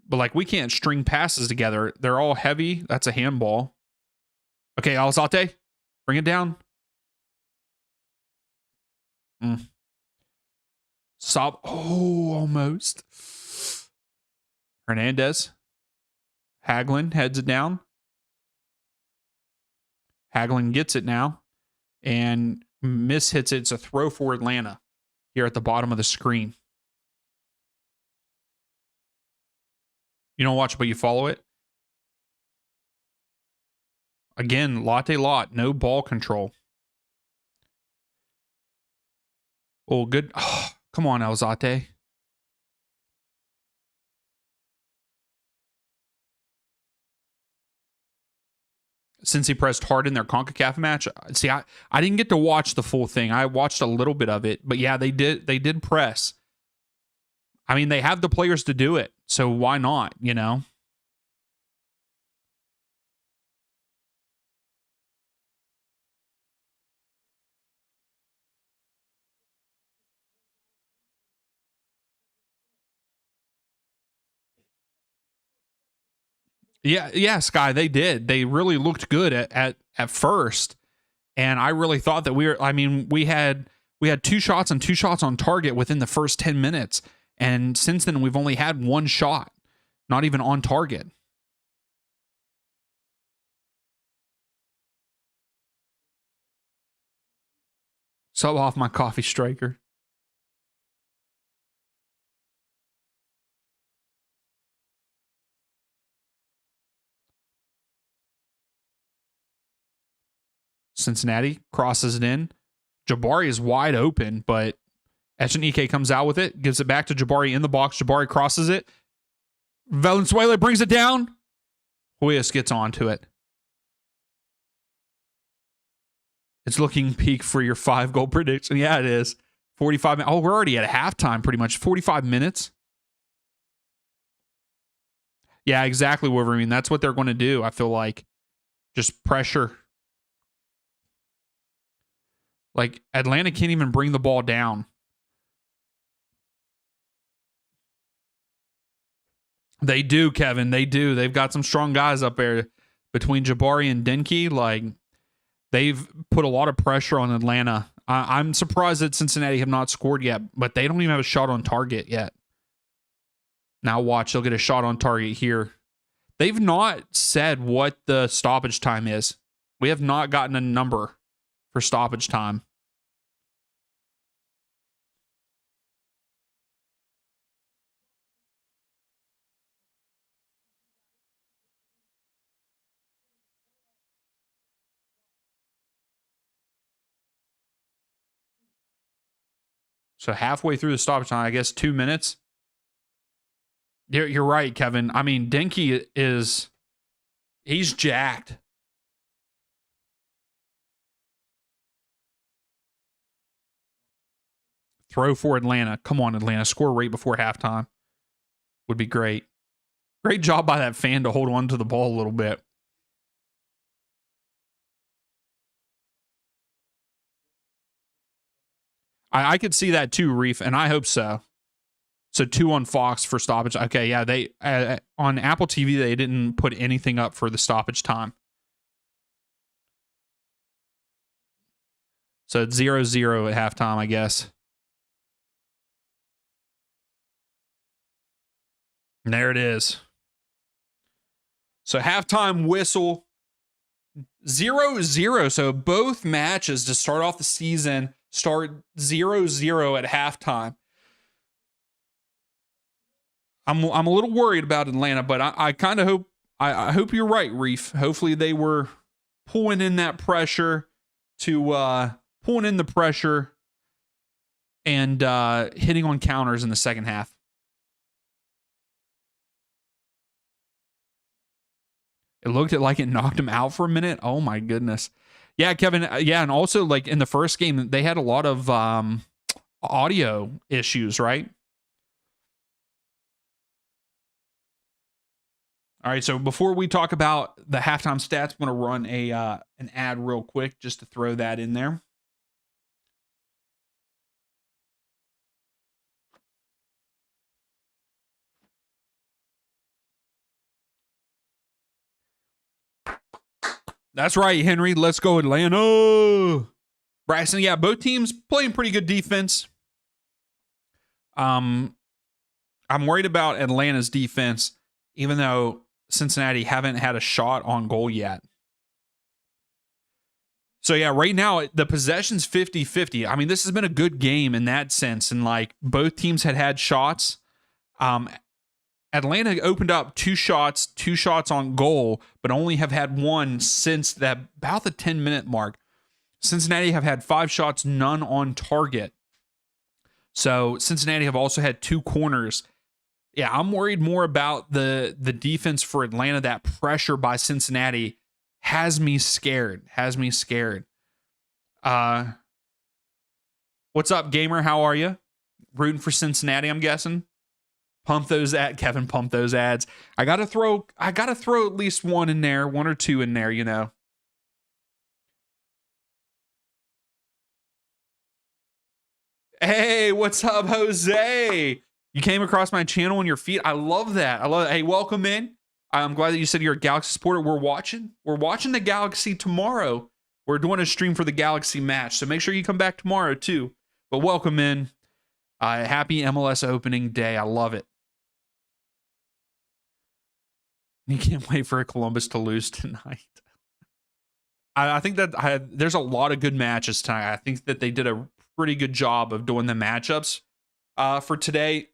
But like, we can't string passes together. They're all heavy. That's a handball. Okay, Alzate, bring it down. Sob. Oh, almost. Hernandez. Hagelin heads it down. Hagelin gets it now and hits it. It's a throw for Atlanta here at the bottom of the screen. You don't watch, but you follow it. Again, latte lot, no ball control. Oh, good. Oh, come on, Alzate. Since he pressed hard in their CONCACAF match. See, I didn't get to watch the full thing. I watched a little bit of it, but yeah, they did press. I mean, they have the players to do it, so why not, you know? Yeah, Sky, they did. They really looked good at first. And I really thought that we had 2 shots and 2 shots on target within the first 10 minutes. And since then, we've only had 1 shot, not even on target. Sub off my coffee striker. Cincinnati crosses it in. Jabari is wide open, but Echenike comes out with it, gives it back to Jabari in the box. Jabari crosses it. Valenzuela brings it down. Hoyas gets onto it. It's looking peak for your 5-goal prediction. Yeah, it is. 45 minutes. Oh, we're already at halftime pretty much. 45 minutes. Yeah, exactly, Wolverine. That's what they're going to do. I feel like just pressure. Like Atlanta can't even bring the ball down. They do, Kevin. They do. They've got some strong guys up there between Jabari and Denke. Like they've put a lot of pressure on Atlanta. I'm surprised that Cincinnati have not scored yet, but they don't even have a shot on target yet. Now watch, they'll get a shot on target here. They've not said what the stoppage time is. We have not gotten a number for stoppage time. So halfway through the stoppage time, I guess 2 minutes. You're right, Kevin. I mean, Denke he's jacked. Throw for Atlanta. Come on, Atlanta. Score right before halftime. Would be great. Great job by that fan to hold on to the ball a little bit. I could see that too, Reef, and I hope so. So 2 on Fox for stoppage. Okay, yeah, they on Apple TV they didn't put anything up for the stoppage time. So it's 0-0 at halftime, I guess. And there it is. So halftime whistle 0-0. So both matches to start off the season start 0-0 at halftime. I'm a little worried about Atlanta, but I kind of hope I hope you're right, Reef. Hopefully they were pulling in that pressure to pulling in the pressure and hitting on counters in the second half. It looked like it knocked him out for a minute. Oh my goodness. Yeah, Kevin. Yeah, and also like in the first game, they had a lot of audio issues, right? All right. So before we talk about the halftime stats, I'm going to run an ad real quick just to throw that in there. That's right, Henry. Let's go, Atlanta. Braxton, yeah, both teams playing pretty good defense. I'm worried about Atlanta's defense, even though Cincinnati haven't had a shot on goal yet. So yeah, right now the possession's 50-50. I mean, this has been a good game in that sense, and like both teams had shots. Atlanta opened up 2 shots on goal, but only have had one since about the 10-minute mark. Cincinnati have had 5 shots, none on target. So Cincinnati have also had 2 corners. Yeah, I'm worried more about the defense for Atlanta. That pressure by Cincinnati has me scared. What's up, gamer? How are you? Rooting for Cincinnati, I'm guessing. Pump those Kevin, pump those ads. I gotta throw at least one in there, 1 or 2 in there, you know. Hey, what's up, Jose? You came across my channel on your feed. I love that. Hey, welcome in. I'm glad that you said you're a Galaxy supporter. We're watching the Galaxy tomorrow. We're doing a stream for the Galaxy match, so make sure you come back tomorrow too. But welcome in. Happy MLS opening day. I love it. You can't wait for Columbus to lose tonight. I think that there's a lot of good matches tonight. I think that they did a pretty good job of doing the matchups for today.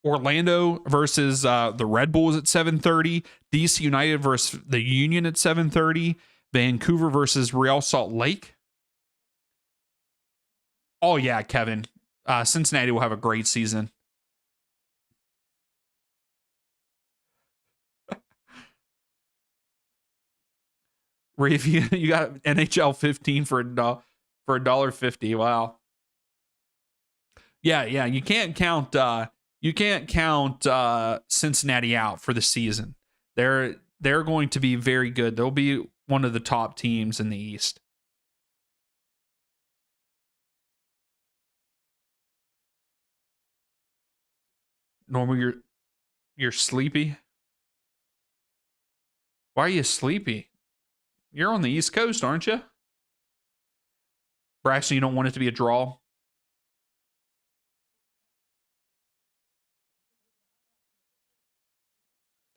Orlando versus the Red Bulls at 7:30. DC United versus the Union at 7:30. Vancouver versus Real Salt Lake. Oh yeah, Kevin. Cincinnati will have a great season. If you got NHL 15 for $1.50. Wow. Yeah. You can't count Cincinnati out for the season. They're going to be very good. They'll be one of the top teams in the East. Normal, you're sleepy. Why are you sleepy? You're on the East Coast, aren't you? Braxton, you don't want it to be a draw.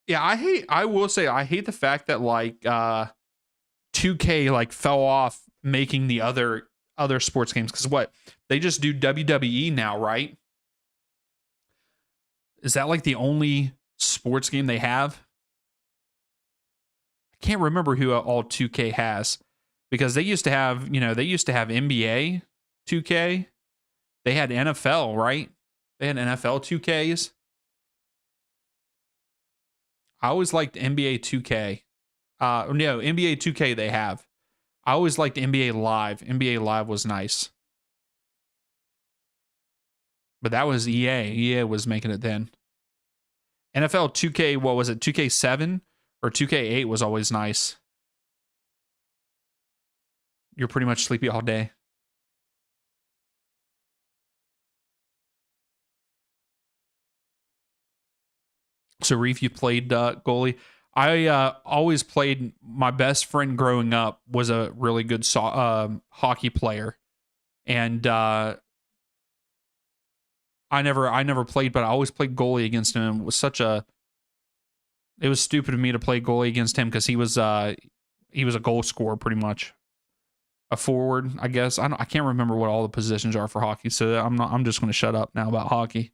Yeah, I will say I hate the fact that like 2K like fell off making the other sports games, cuz what? They just do WWE now, right? Is that like the only sports game they have? I can't remember who all 2K has, because they used to have, they used to have NBA 2K. They had NFL, right? They had NFL 2Ks. I always liked NBA 2K. No, NBA 2K they have. I always liked NBA Live. NBA Live was nice. But that was EA. EA was making it then. NFL 2K, what was it? 2K7 or 2K8 was always nice. You're pretty much sleepy all day. So, Reef, you played goalie. I always played. My best friend growing up was a really good hockey player, and I never played, but I always played goalie against him. It was stupid of me to play goalie against him, because he was a goal scorer pretty much, a forward, I guess. I can't remember what all the positions are for hockey, so I'm just going to shut up now about hockey.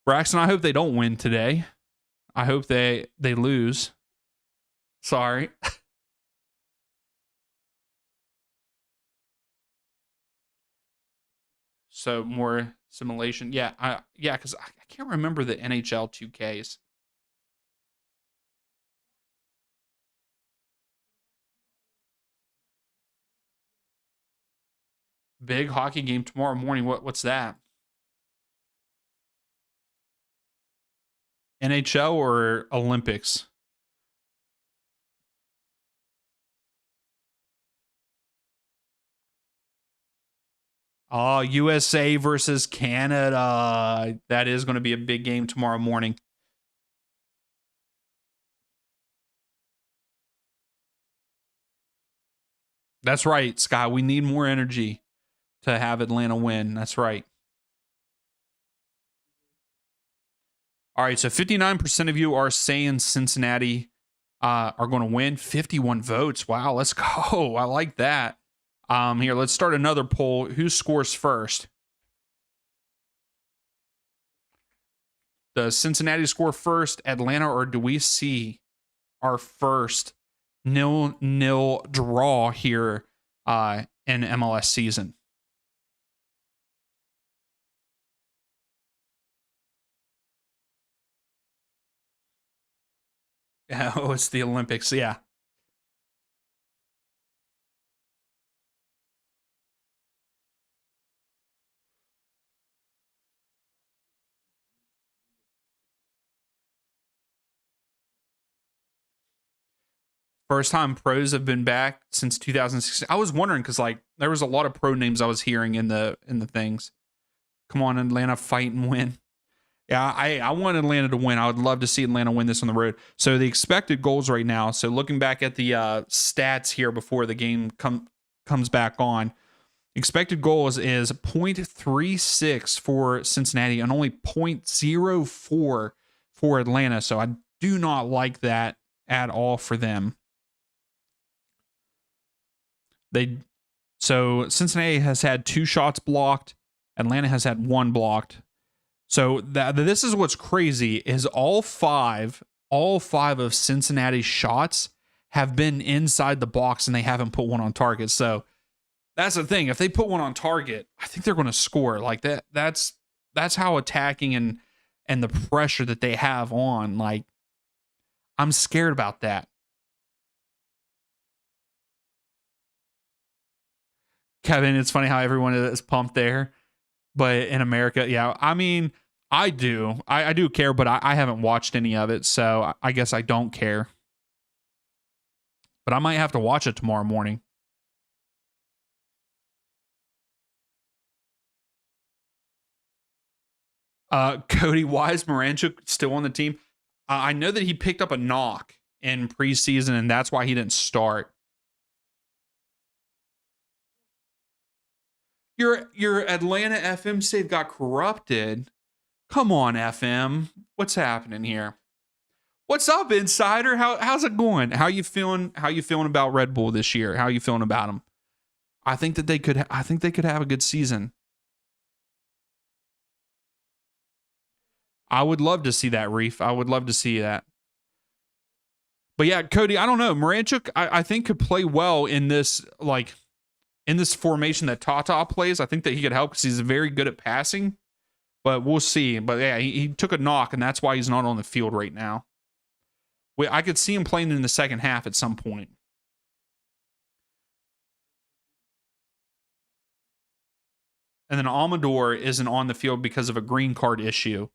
Braxton, I hope they don't win today. I hope they lose. Sorry. So more simulation. Yeah, because I can't remember the NHL 2Ks. Big hockey game tomorrow morning. What's that? NHL or Olympics? Oh, USA versus Canada. That is going to be a big game tomorrow morning. That's right, Scott. We need more energy to have Atlanta win. That's right. All right, so 59% of you are saying Cincinnati are going to win. 51 votes. Wow, let's go. I like that. Here, let's start another poll. Who scores first? Does Cincinnati score first, Atlanta, or do we see our first 0-0 draw here in MLS season? Oh, it's the Olympics. Yeah. First time pros have been back since 2016. I was wondering, because like there was a lot of pro names I was hearing in the things. Come on, Atlanta, fight and win. Yeah, I want Atlanta to win. I would love to see Atlanta win this on the road. So the expected goals right now. So looking back at the stats here before the game comes back on, expected goals is 0.36 for Cincinnati and only 0.04 for Atlanta. So I do not like that at all for them. They so Cincinnati has had 2 shots blocked. Atlanta has had 1 blocked. So this is what's crazy is all five of Cincinnati's shots have been inside the box, and they haven't put one on target. So that's the thing. If they put one on target, I think they're going to score. Like that. That's how attacking and the pressure that they have on. Like, I'm scared about that. Kevin, it's funny how everyone is pumped there. But in America, yeah, I mean, I do. I do care, but I haven't watched any of it, so I guess I don't care. But I might have to watch it tomorrow morning. Cody, why is Moranchuk still on the team? I know that he picked up a knock in preseason, and that's why he didn't start. Your Atlanta FM save got corrupted. Come on, FM. What's happening here? What's up, Insider? How's it going? How you feeling? How you feeling about Red Bull this year? How you feeling about them? I think that they could. I think they could have a good season. I would love to see that, Reef. I would love to see that. But yeah, Cody, I don't know. Moranchuk, I think could play well in this in this formation that Tata plays. I think that he could help because he's very good at passing. But we'll see. But yeah, he took a knock, and that's why he's not on the field right now. I could see him playing in the second half at some point. And then Amador isn't on the field because of a green card issue.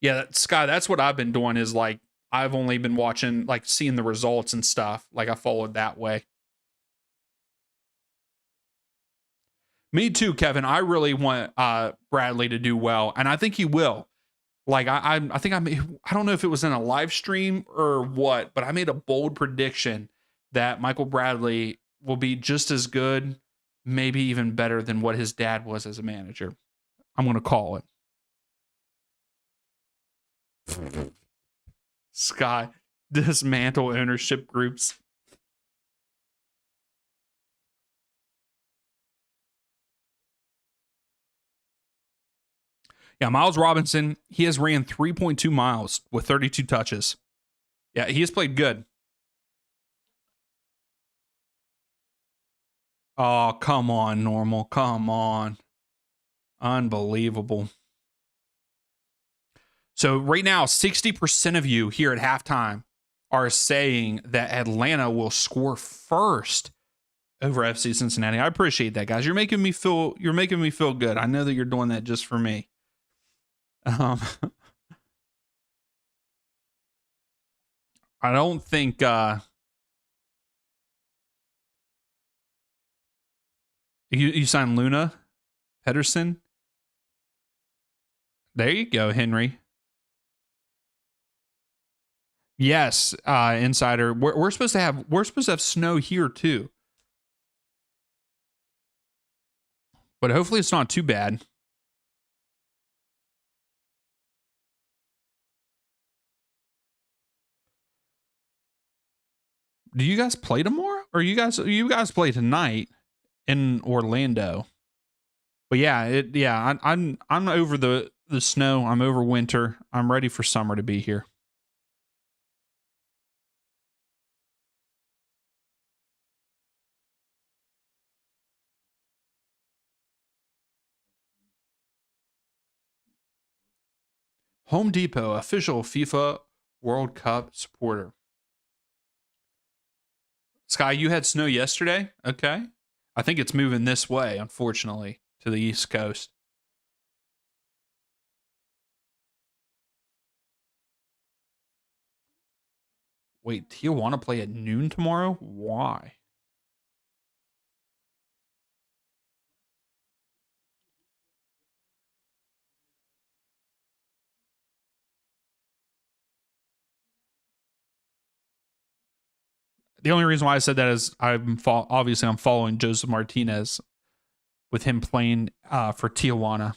Yeah, Sky, that's what I've been doing is like I've only been watching, like seeing the results and stuff. Like I followed that way. Me too, Kevin. I really want Bradley to do well, and I think he will. Like I think I don't know if it was in a live stream or what, but I made a bold prediction that Michael Bradley will be just as good, maybe even better than what his dad was as a manager. I'm going to call it. Sky, dismantle ownership groups. Yeah, Miles Robinson, he has ran 3.2 miles with 32 touches. Yeah, he has played good. Oh, come on, normal. Come on. Unbelievable. So right now, 60% of you here at halftime are saying that Atlanta will score first over FC Cincinnati. I appreciate that, guys. You're making me feel good. I know that you're doing that just for me. I don't think you signed Luna Pedersen. There you go, Henry. Yes, Insider. We're supposed to have snow here too, but hopefully it's not too bad. Do you guys play tomorrow, or you guys play tonight in Orlando? But yeah, I'm over the snow. I'm over winter. I'm ready for summer to be here. Home Depot, official FIFA World Cup supporter. Sky, you had snow yesterday? Okay. I think it's moving this way, unfortunately, to the East Coast. Wait, Tijuana play at noon tomorrow? Why? The only reason why I said that is obviously I'm following Joseph Martinez with him playing for Tijuana.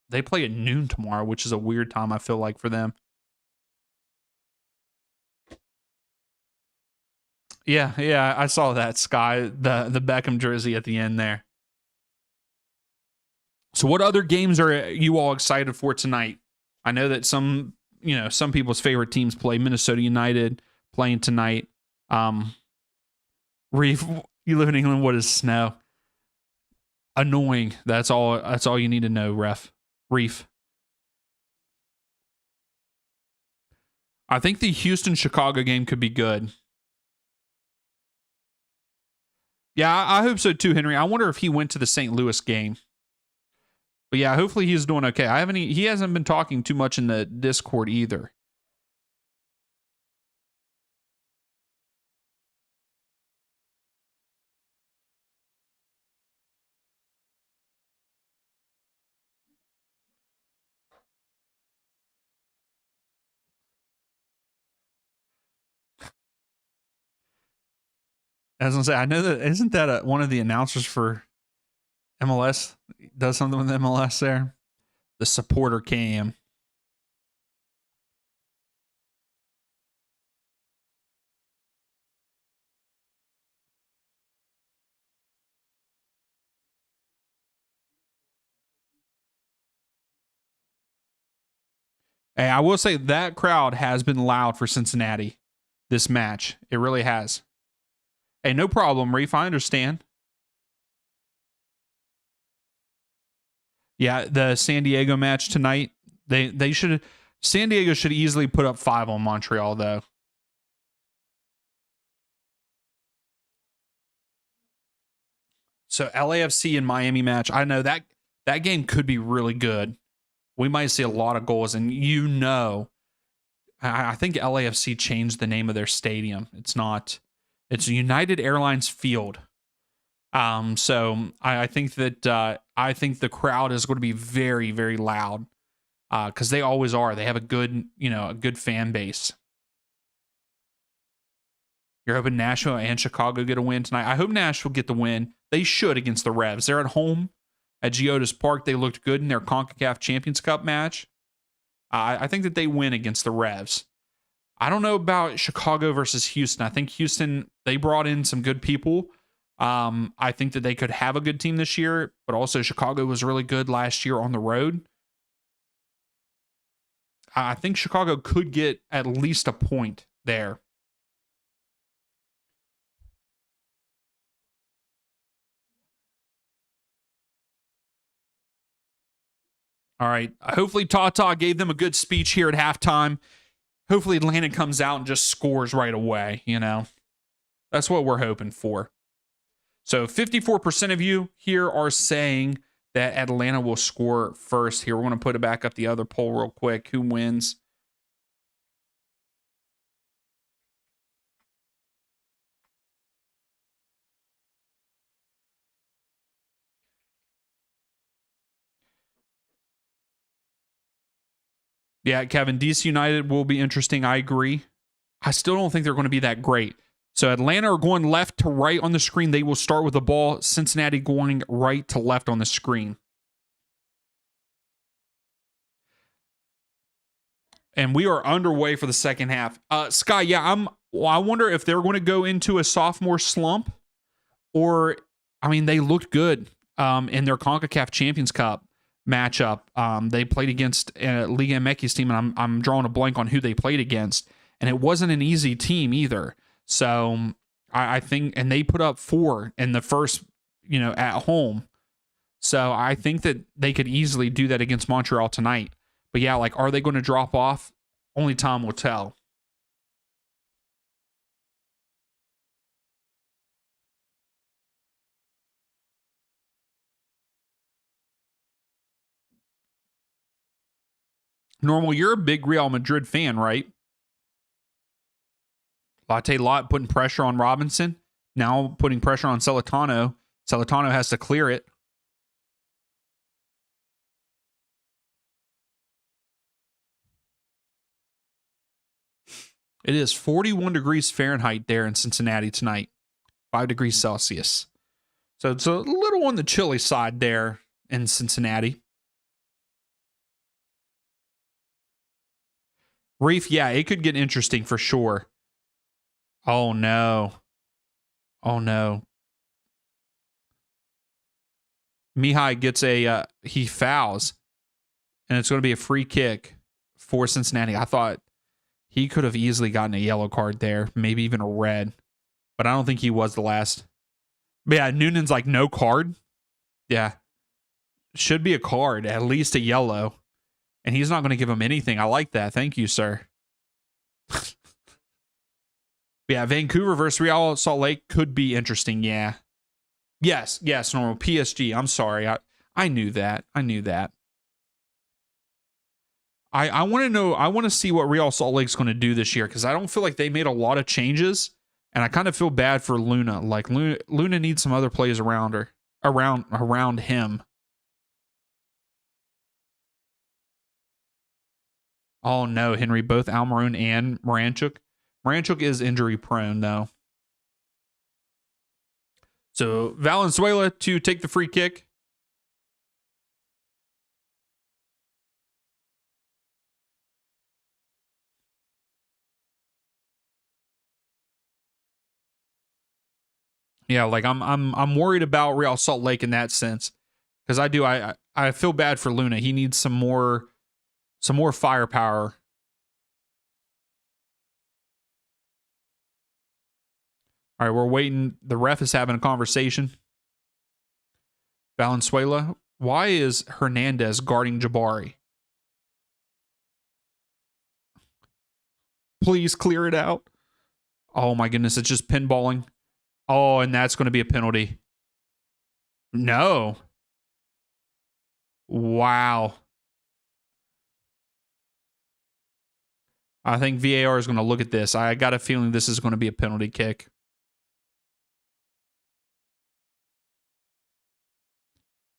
They play at noon tomorrow, which is a weird time, I feel like, for them. Yeah, I saw that, Sky, the Beckham jersey at the end there. So what other games are you all excited for tonight? I know that some people's favorite teams play. Minnesota United playing tonight. Reef, you live in England, what is snow? Annoying. That's all you need to know, Reef. I think the Houston Chicago game could be good. Yeah, I hope so too, Henry. I wonder if he went to the St. Louis game. But yeah, hopefully he's doing okay. He hasn't been talking too much in the Discord either. As I say, I know that isn't that one of the announcers for MLS does something with MLS there. The supporter cam. Hey, I will say that crowd has been loud for Cincinnati this match. It really has. Hey, no problem, Reef. I understand. Yeah, the San Diego match tonight. They should San Diego should easily put up 5 on Montreal though. So LAFC and Miami match. I know that game could be really good. We might see a lot of goals, and I think LAFC changed the name of their stadium. It's United Airlines Field. So I think that I think the crowd is going to be very, very loud because they always are. They have a good fan base. You're hoping Nashville and Chicago get a win tonight. I hope Nashville get the win. They should against the Revs. They're at home at Geodis Park. They looked good in their CONCACAF Champions Cup match. I think that they win against the Revs. I don't know about Chicago versus Houston. I think Houston, they brought in some good people. I think that they could have a good team this year, but also Chicago was really good last year on the road. I think Chicago could get at least a point there. All right. Hopefully Tata gave them a good speech here at halftime. Hopefully Atlanta comes out and just scores right away, That's what we're hoping for. So 54% of you here are saying that Atlanta will score first here. We're going to put it back up the other poll real quick. Who wins? Yeah, Kevin, DC United will be interesting. I agree. I still don't think they're going to be that great. So Atlanta are going left to right on the screen. They will start with the ball. Cincinnati going right to left on the screen. And we are underway for the second half. Sky, yeah, I wonder if they're going to go into a sophomore slump or, they looked good in their CONCACAF Champions Cup matchup. They played against Liga MX team, and I'm drawing a blank on who they played against. And it wasn't an easy team either. So I think, and they put up 4 in the first, at home. So I think that they could easily do that against Montreal tonight. But yeah, are they going to drop off? Only time will tell. Normal, you're a big Real Madrid fan, right? Latte Lot putting pressure on Robinson. Now putting pressure on Celentano. Celentano has to clear it. It is 41 degrees Fahrenheit there in Cincinnati tonight. 5 degrees Celsius. So it's a little on the chilly side there in Cincinnati. Reef, yeah, it could get interesting for sure. Oh, no. Oh, no. Mihai gets he fouls, and it's going to be a free kick for Cincinnati. I thought he could have easily gotten a yellow card there, maybe even a red, but I don't think he was the last. But yeah, Noonan's no card. Yeah. Should be a card, at least a yellow. And he's not going to give him anything. I like that. Thank you, sir. Yeah, Vancouver versus Real Salt Lake could be interesting. Yeah. Yes, normal. PSG. I'm sorry. I knew that. I knew that. I want to know. I want to see what Real Salt Lake's going to do this year because I don't feel like they made a lot of changes, and I kind of feel bad for Luna. Like Luna needs some other plays around her, around him. Oh no, Henry, both Almiron and Moranchuk. Moranchuk is injury prone though. So Valenzuela to take the free kick. Yeah, like I'm worried about Real Salt Lake in that sense because I feel bad for Luna. He needs some more firepower. All right, we're waiting. The ref is having a conversation. Valenzuela, why is Hernandez guarding Jabari? Please clear it out. Oh my goodness, it's just pinballing. Oh, and that's going to be a penalty. No. Wow. I think VAR is going to look at this. I got a feeling this is going to be a penalty kick.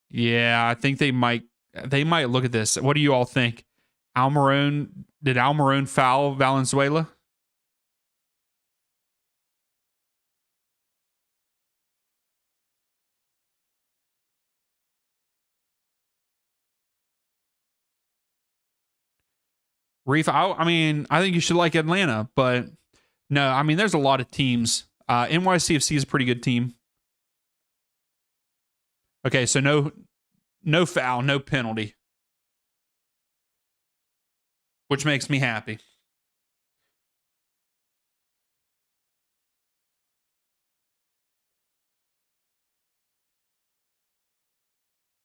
Yeah, I think they might look at this. What do you all think? Did Almiron foul Valenzuela? Reef, I mean, I think you should like Atlanta, but no, I mean, there's a lot of teams. NYCFC is a pretty good team. Okay, so no foul, no penalty, which makes me happy.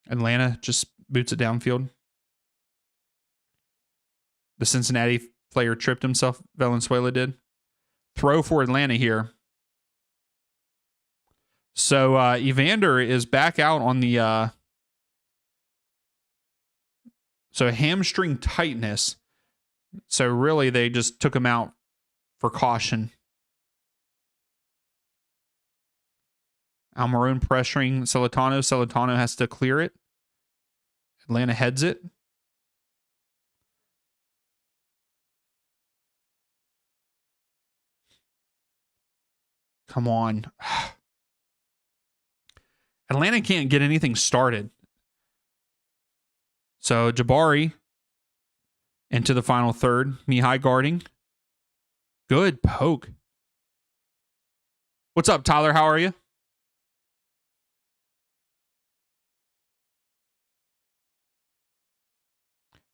Atlanta just boots it downfield. The Cincinnati player tripped himself. Valenzuela did. Throw for Atlanta here. So Evander is back out on the so hamstring tightness. So really they just took him out for caution. Almiron pressuring Celentano. Celentano has to clear it. Atlanta heads it. Come on. Atlanta can't get anything started. So Jabari into the final third. Knee-high guarding. Good poke. What's up, Tyler? How are you?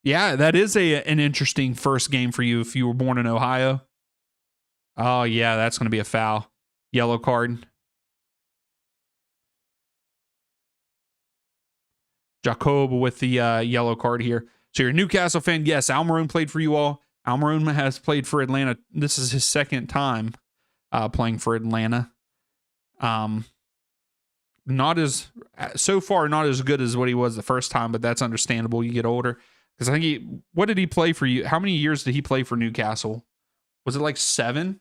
Yeah, that is an interesting first game for you if you were born in Ohio. Oh, yeah, that's going to be a foul. Yellow card. Jacob with the yellow card here. So you're a Newcastle fan. Yes, Almiron played for you all. Almiron has played for Atlanta. This is his second time playing for Atlanta. Not as so far not as good as what he was the first time, but that's understandable. You get older because I think what did he play for you? How many years did he play for Newcastle? Was it like 7?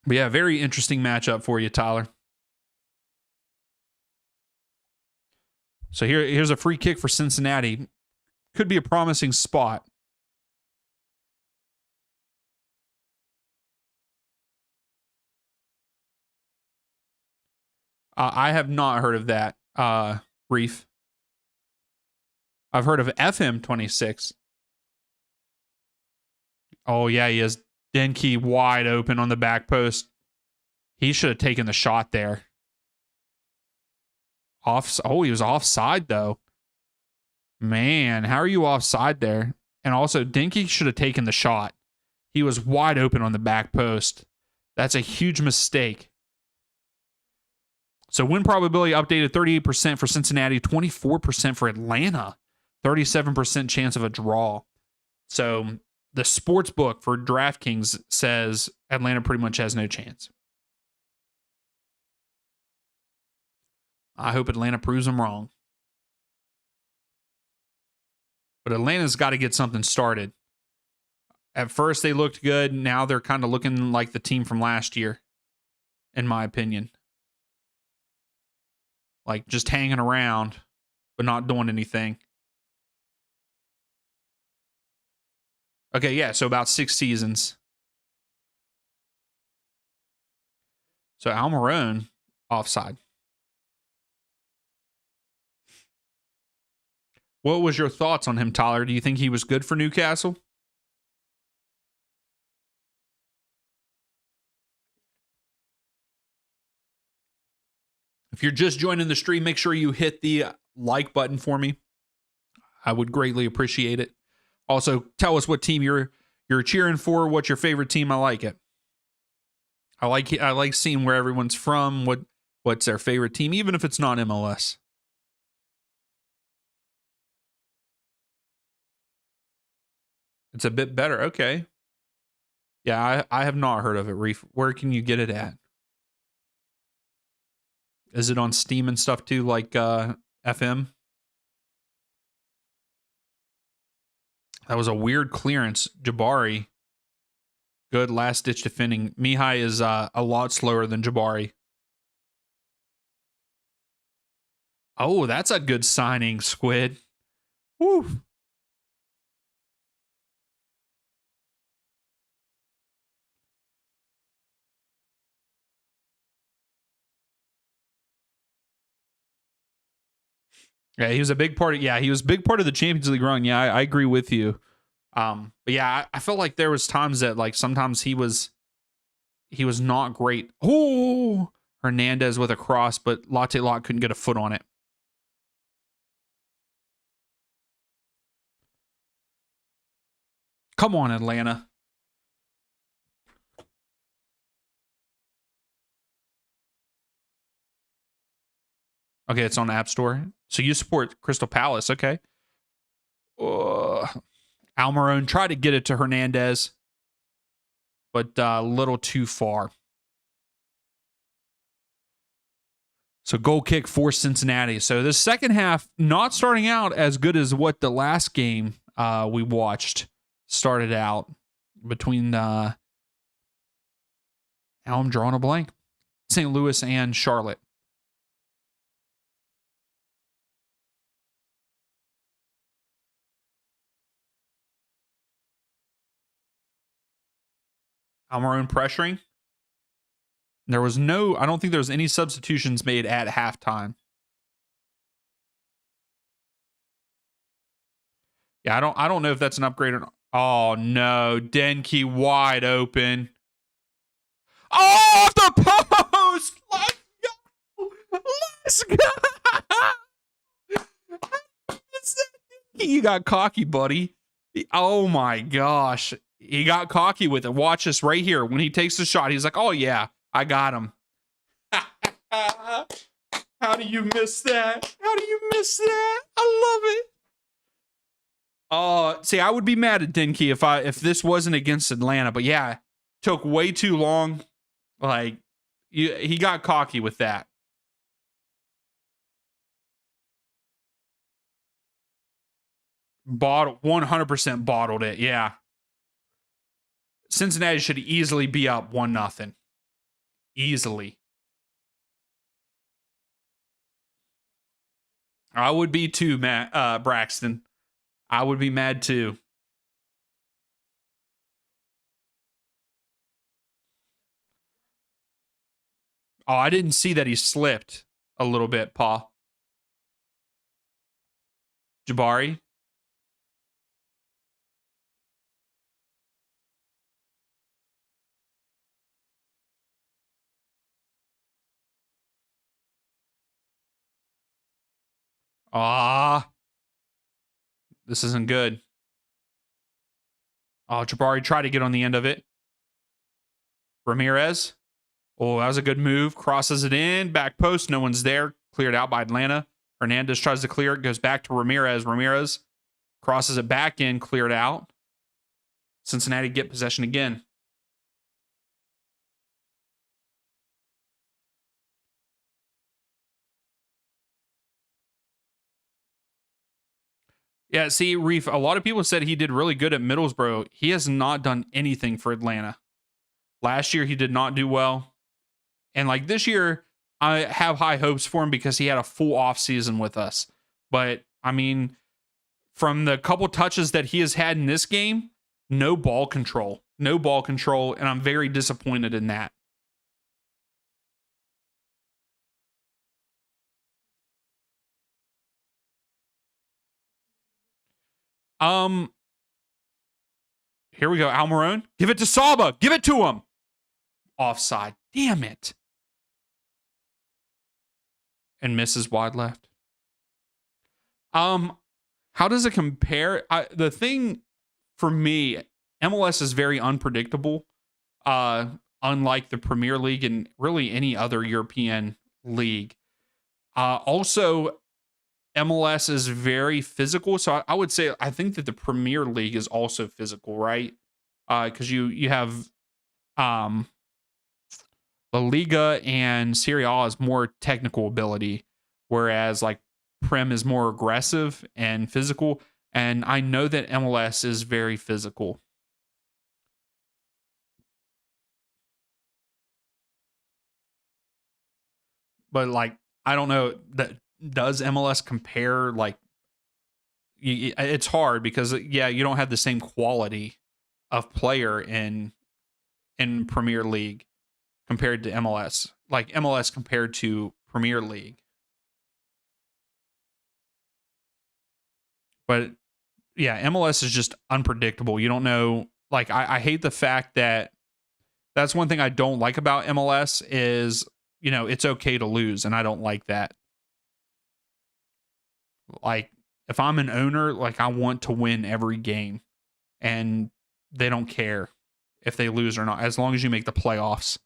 But yeah, very interesting matchup for you, Tyler. So here's a free kick for Cincinnati. Could be a promising spot. I have not heard of that, Reef. I've heard of FM26. Oh, yeah, he is. Denke wide open on the back post. He should have taken the shot there. He was offside, though. Man, how are you offside there? And also, Denke should have taken the shot. He was wide open on the back post. That's a huge mistake. So win probability updated 38% for Cincinnati, 24% for Atlanta, 37% chance of a draw. So the sports book for DraftKings says Atlanta pretty much has no chance. I hope Atlanta proves them wrong. But Atlanta's got to get something started. At first, they looked good. Now they're kind of looking like the team from last year, in my opinion. Like just hanging around, but not doing anything. Okay, yeah, so about 6 seasons. So Almiron, offside. What was your thoughts on him, Tyler? Do you think he was good for Newcastle? If you're just joining the stream, make sure you hit the like button for me. I would greatly appreciate it. Also, tell us what team you're cheering for. What's your favorite team? I like it. I like seeing where everyone's from. What's their favorite team, even if it's not MLS. It's a bit better. Okay. Yeah, I have not heard of it, Reef. Where can you get it at? Is it on Steam and stuff too, like FM? That was a weird clearance. Jabari. Good last-ditch defending. Mihai is a lot slower than Jabari. Oh, that's a good signing, Squid. Woo. Yeah, he was a big part of the Champions League run. Yeah, I agree with you. But yeah, I felt like there was times that like sometimes he was not great. Oh, Hernandez with a cross, but Latte Lot couldn't get a foot on it. Come on, Atlanta. Okay, it's on the App Store. So you support Crystal Palace, okay? Almiron tried to get it to Hernandez, but a little too far. So goal kick for Cincinnati. So the second half not starting out as good as what the last game we watched started out between now I'm drawing a blank. St. Louis and Charlotte. Almiron pressuring. There was I don't think there was any substitutions made at halftime. Yeah, I don't know if that's an upgrade or not. Oh no, Denke wide open. Oh, off the post! Let's go! You got cocky, buddy. Oh my gosh. He got cocky with it. Watch this right here. When he takes the shot, he's like, oh yeah, I got him. How do you miss that? How do you miss that? I love it. See, I would be mad at Denke if this wasn't against Atlanta, but yeah, took way too long. Like, he got cocky with that. Bottled 100% bottled it. Yeah. Cincinnati should easily be up 1-0. Easily. I would be too, Matt, Braxton. I would be mad too. Oh, I didn't see that he slipped a little bit, Paul. Jabari. This isn't good. Oh, Jabari tried to get on the end of it. Ramirez. Oh, that was a good move. Crosses it in. Back post. No one's there. Cleared out by Atlanta. Hernandez tries to clear it. Goes back to Ramirez. Ramirez crosses it back in. Cleared out. Cincinnati get possession again. Yeah, see, Reef, a lot of people said he did really good at Middlesbrough. He has not done anything for Atlanta. Last year, he did not do well. And like this year, I have high hopes for him because he had a full off season with us. But I mean, from the couple touches that he has had in this game, no ball control, and I'm very disappointed in that. Um, Here we go, Almiron, give it to Saba, give it to him. Offside, damn it, and misses wide left. How does it compare? The thing for me, MLS is very unpredictable. Unlike the Premier League and really any other European league. Also, MLS is very physical. So I would say I think that the Premier League is also physical, right? Because you have La Liga and Serie A is more technical ability, whereas like Prem is more aggressive and physical. And I know that MLS is very physical. But like, I don't know that does MLS compare like it's hard because yeah, you don't have the same quality of player in Premier League compared to MLS. Like MLS compared to Premier League. But yeah, MLS is just unpredictable. You don't know. Like I hate the fact that that's one thing I don't like about MLS is, you know, it's okay to lose, and I don't like that. Like if I'm an owner, like I want to win every game, and they don't care if they lose or not as long as you make the playoffs.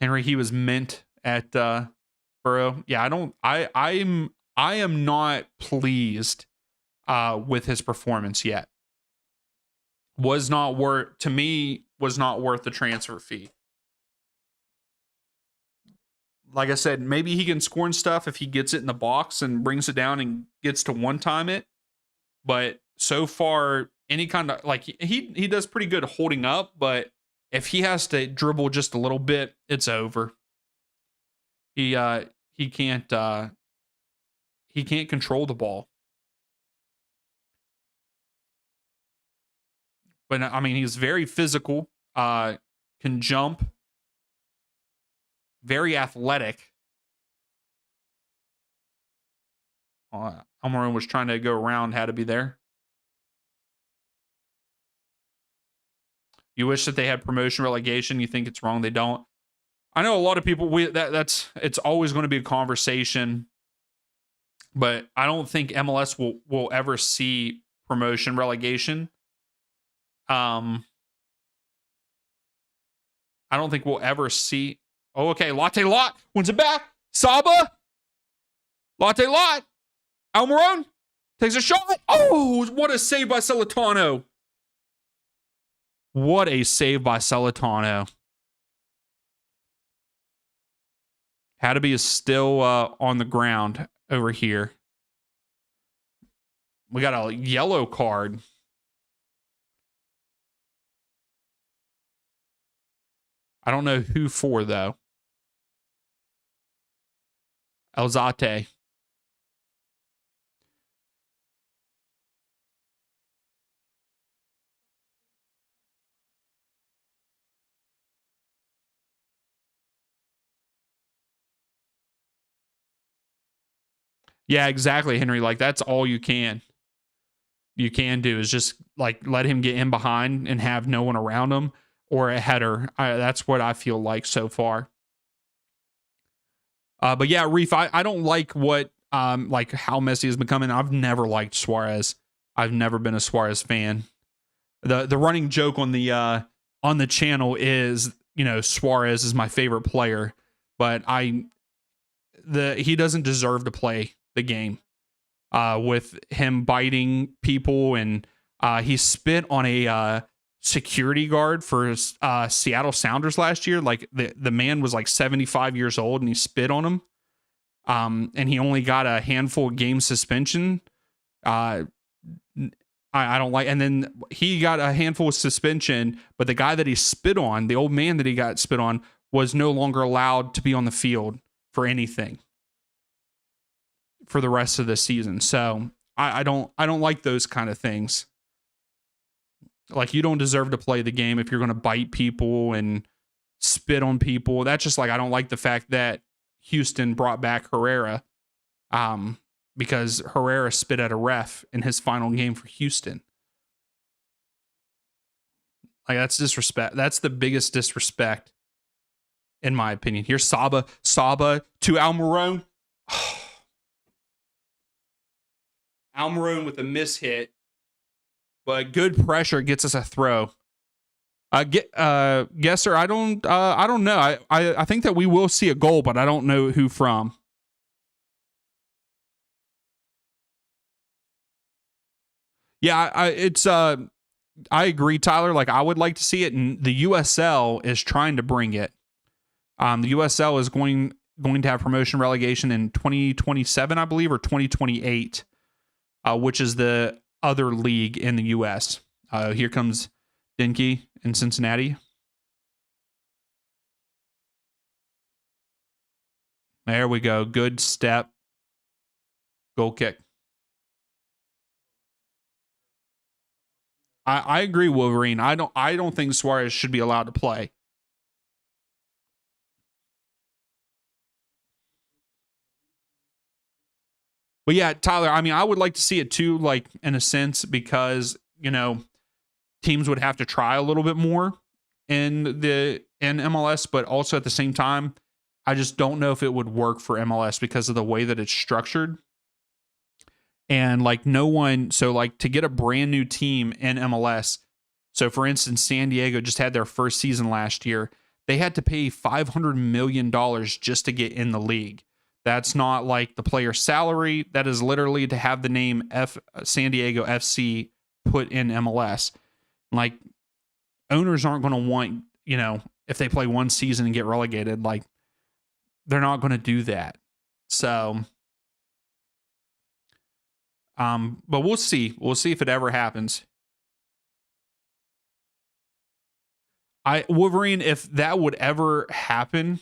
Henry, he was mint at Burrow. Yeah, I am not pleased with his performance yet. Was not worth the transfer fee. Like I said, maybe he can score and stuff if he gets it in the box and brings it down and gets to one time it. But so far, any kind of like he does pretty good holding up, but if he has to dribble just a little bit, it's over. He can't control the ball. But I mean, he's very physical, can jump, very athletic. Almiron was trying to go around, had to be there. You wish that they had promotion relegation. You think it's wrong they don't. I know a lot of people. It's always going to be a conversation, but I don't think MLS will ever see promotion relegation. I don't think we'll ever see. Oh, okay. Latte Lot wins it back. Saba. Latte Lot. Almiron takes a shot. Oh, what a save by Celentano. What a save by Celentano. Hadeby is still on the ground over here. We got a yellow card. I don't know who for, though. Elzate. Yeah, exactly, Henry. Like, that's all you can do is just, like, let him get in behind and have no one around him or a header. That's what I feel like so far. But yeah, Reef, I don't like what like how Messi is becoming. I've never liked Suarez. I've never been a Suarez fan. The running joke on the channel is, you know, Suarez is my favorite player, but he doesn't deserve to play the game. With him biting people and he spit on a security guard for Seattle Sounders last year. Like the man was like 75 years old and he spit on him. and he only got a handful of game suspension. I don't like, and then he got a handful of suspension, but the guy that he spit on, the old man that he got spit on, was no longer allowed to be on the field for anything for the rest of the season. So I don't like those kind of things. Like, you don't deserve to play the game if you're going to bite people and spit on people. That's just like, I don't like the fact that Houston brought back Herrera, because Herrera spit at a ref in his final game for Houston. Like, that's disrespect. That's the biggest disrespect, in my opinion. Here's Saba to Almiron. Almiron with a mishit, but good pressure gets us a throw. Guesser, I don't know. I think that we will see a goal, but I don't know who from. Yeah, I agree, Tyler. Like, I would like to see it, and the USL is trying to bring it. The USL is going to have promotion relegation in 2027, I believe, or 2028, which is the other league in the US. Here comes Dinky in Cincinnati. There we go. Good step. Goal kick. I agree, Wolverine. I don't think Suarez should be allowed to play. But yeah, Tyler, I mean, I would like to see it too, like, in a sense, because, teams would have to try a little bit more in MLS, but also at the same time, I just don't know if it would work for MLS because of the way that it's structured. And like, no one, so like, to get a brand new team in MLS, so for instance, San Diego just had their first season last year. They had to pay $500 million just to get in the league. That's not like the player's salary. That is literally to have the name San Diego FC put in MLS. Like, owners aren't going to want, if they play one season and get relegated, like, they're not going to do that. So, but we'll see. We'll see if it ever happens. Wolverine, if that would ever happen,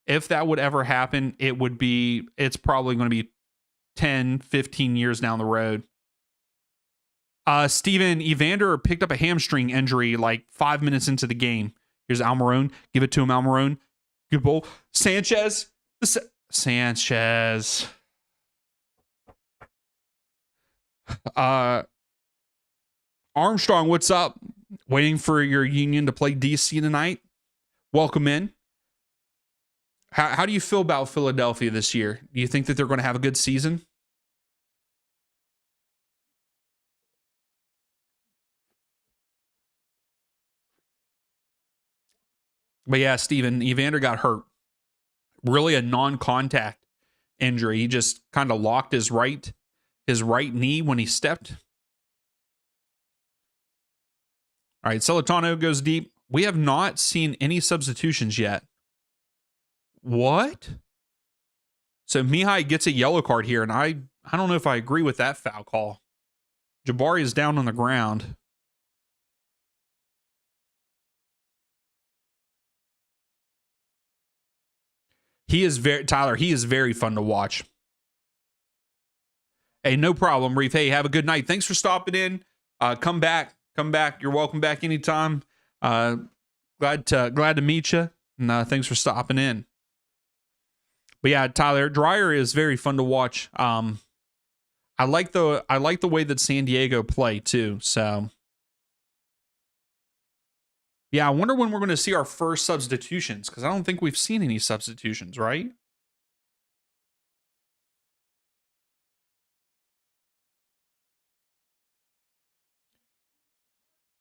it's probably going to be 10, 15 years down the road. Steven, Evander picked up a hamstring injury like 5 minutes into the game. Here's Almiron. Give it to him, Almiron. Good ball. Sanchez. Armstrong, what's up? Waiting for your Union to play DC tonight? Welcome in. How do you feel about Philadelphia this year? Do you think that they're going to have a good season? But yeah, Steven, Evander got hurt. Really a non-contact injury. He just kind of locked his right knee when he stepped. All right, Celentano goes deep. We have not seen any substitutions yet. What? So Mihai gets a yellow card here, and I don't know if I agree with that foul call. Jabari is down on the ground. He is very fun to watch. Hey, no problem, Reef. Hey, have a good night. Thanks for stopping in. Come back. You're welcome back anytime. Glad to meet you. And thanks for stopping in. But yeah, Tyler, Dreyer is very fun to watch. I like the way that San Diego play too. So yeah, I wonder when we're going to see our first substitutions, because I don't think we've seen any substitutions, right?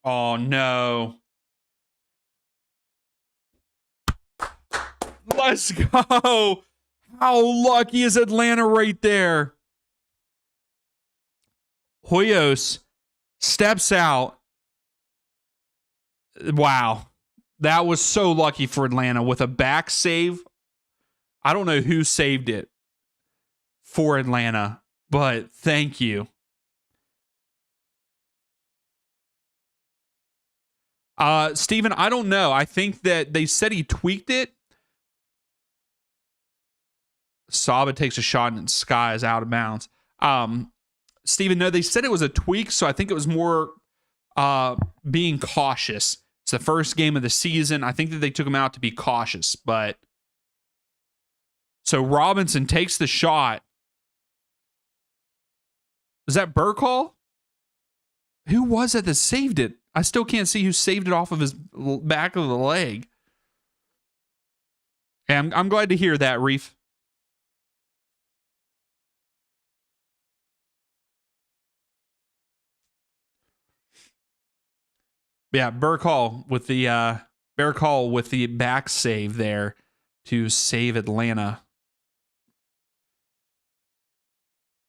Oh no. Let's go. How lucky is Atlanta right there? Hoyos steps out. Wow. That was so lucky for Atlanta with a back save I don't know who saved it for Atlanta, but thank you. Steven, I don't know. I think that they said he tweaked it. Saba takes a shot and Sky is out of bounds. Steven, no, they said it was a tweak, so I think it was more being cautious. It's the first game of the season. I think that they took him out to be cautious, but so Robinson takes the shot. Is that Burkhall? Who was it that saved it? I still can't see who saved it off of his back of the leg. And I'm glad to hear that, Reef. Yeah, Burkhall with the back save there to save Atlanta.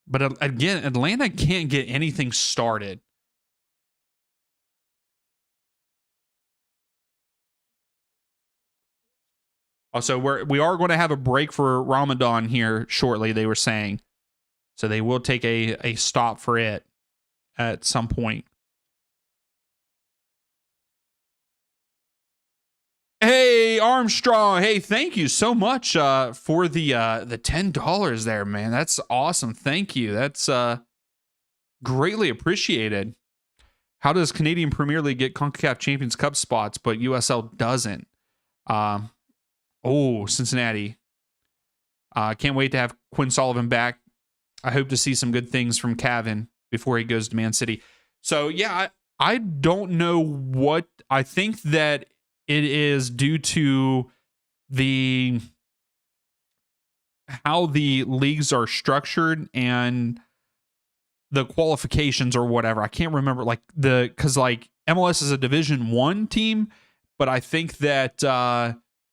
But again, Atlanta can't get anything started. Also, we are going to have a break for Ramadan here shortly, they were saying. So they will take a stop for it at some point. Hey, Armstrong. Hey, thank you so much for the $10 there, man. That's awesome. Thank you. That's greatly appreciated. How does Canadian Premier League get CONCACAF Champions Cup spots, but USL doesn't? Cincinnati. Can't wait to have Quinn Sullivan back. I hope to see some good things from Cavan before he goes to Man City. So, yeah, I don't know what. I think that it is due to how the leagues are structured and the qualifications or whatever. I can't remember because MLS is a Division 1 team, but I think that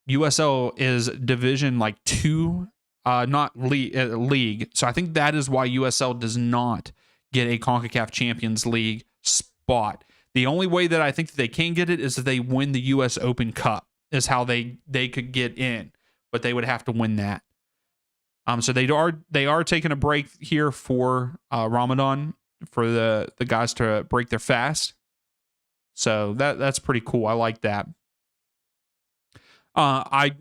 USL is Division 2, not league. So I think that is why USL does not get a CONCACAF Champions League spot. The only way that I think that they can get it is if they win the U.S. Open Cup, is how they could get in, but they would have to win that. So they are taking a break here for Ramadan for the guys to break their fast. So that's pretty cool. I like that. I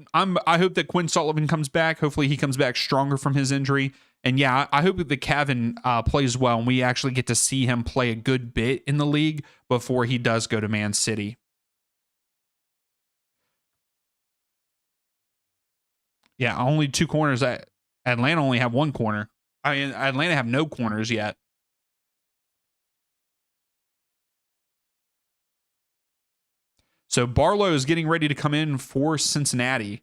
hope that Quinn Sullivan comes back. Hopefully he comes back stronger from his injury. And yeah, I hope that Cavan plays well and we actually get to see him play a good bit in the league before he does go to Man City. Yeah, only 2 corners. Atlanta only have 1 corner. I mean, Atlanta have no corners yet. So Barlow is getting ready to come in for Cincinnati.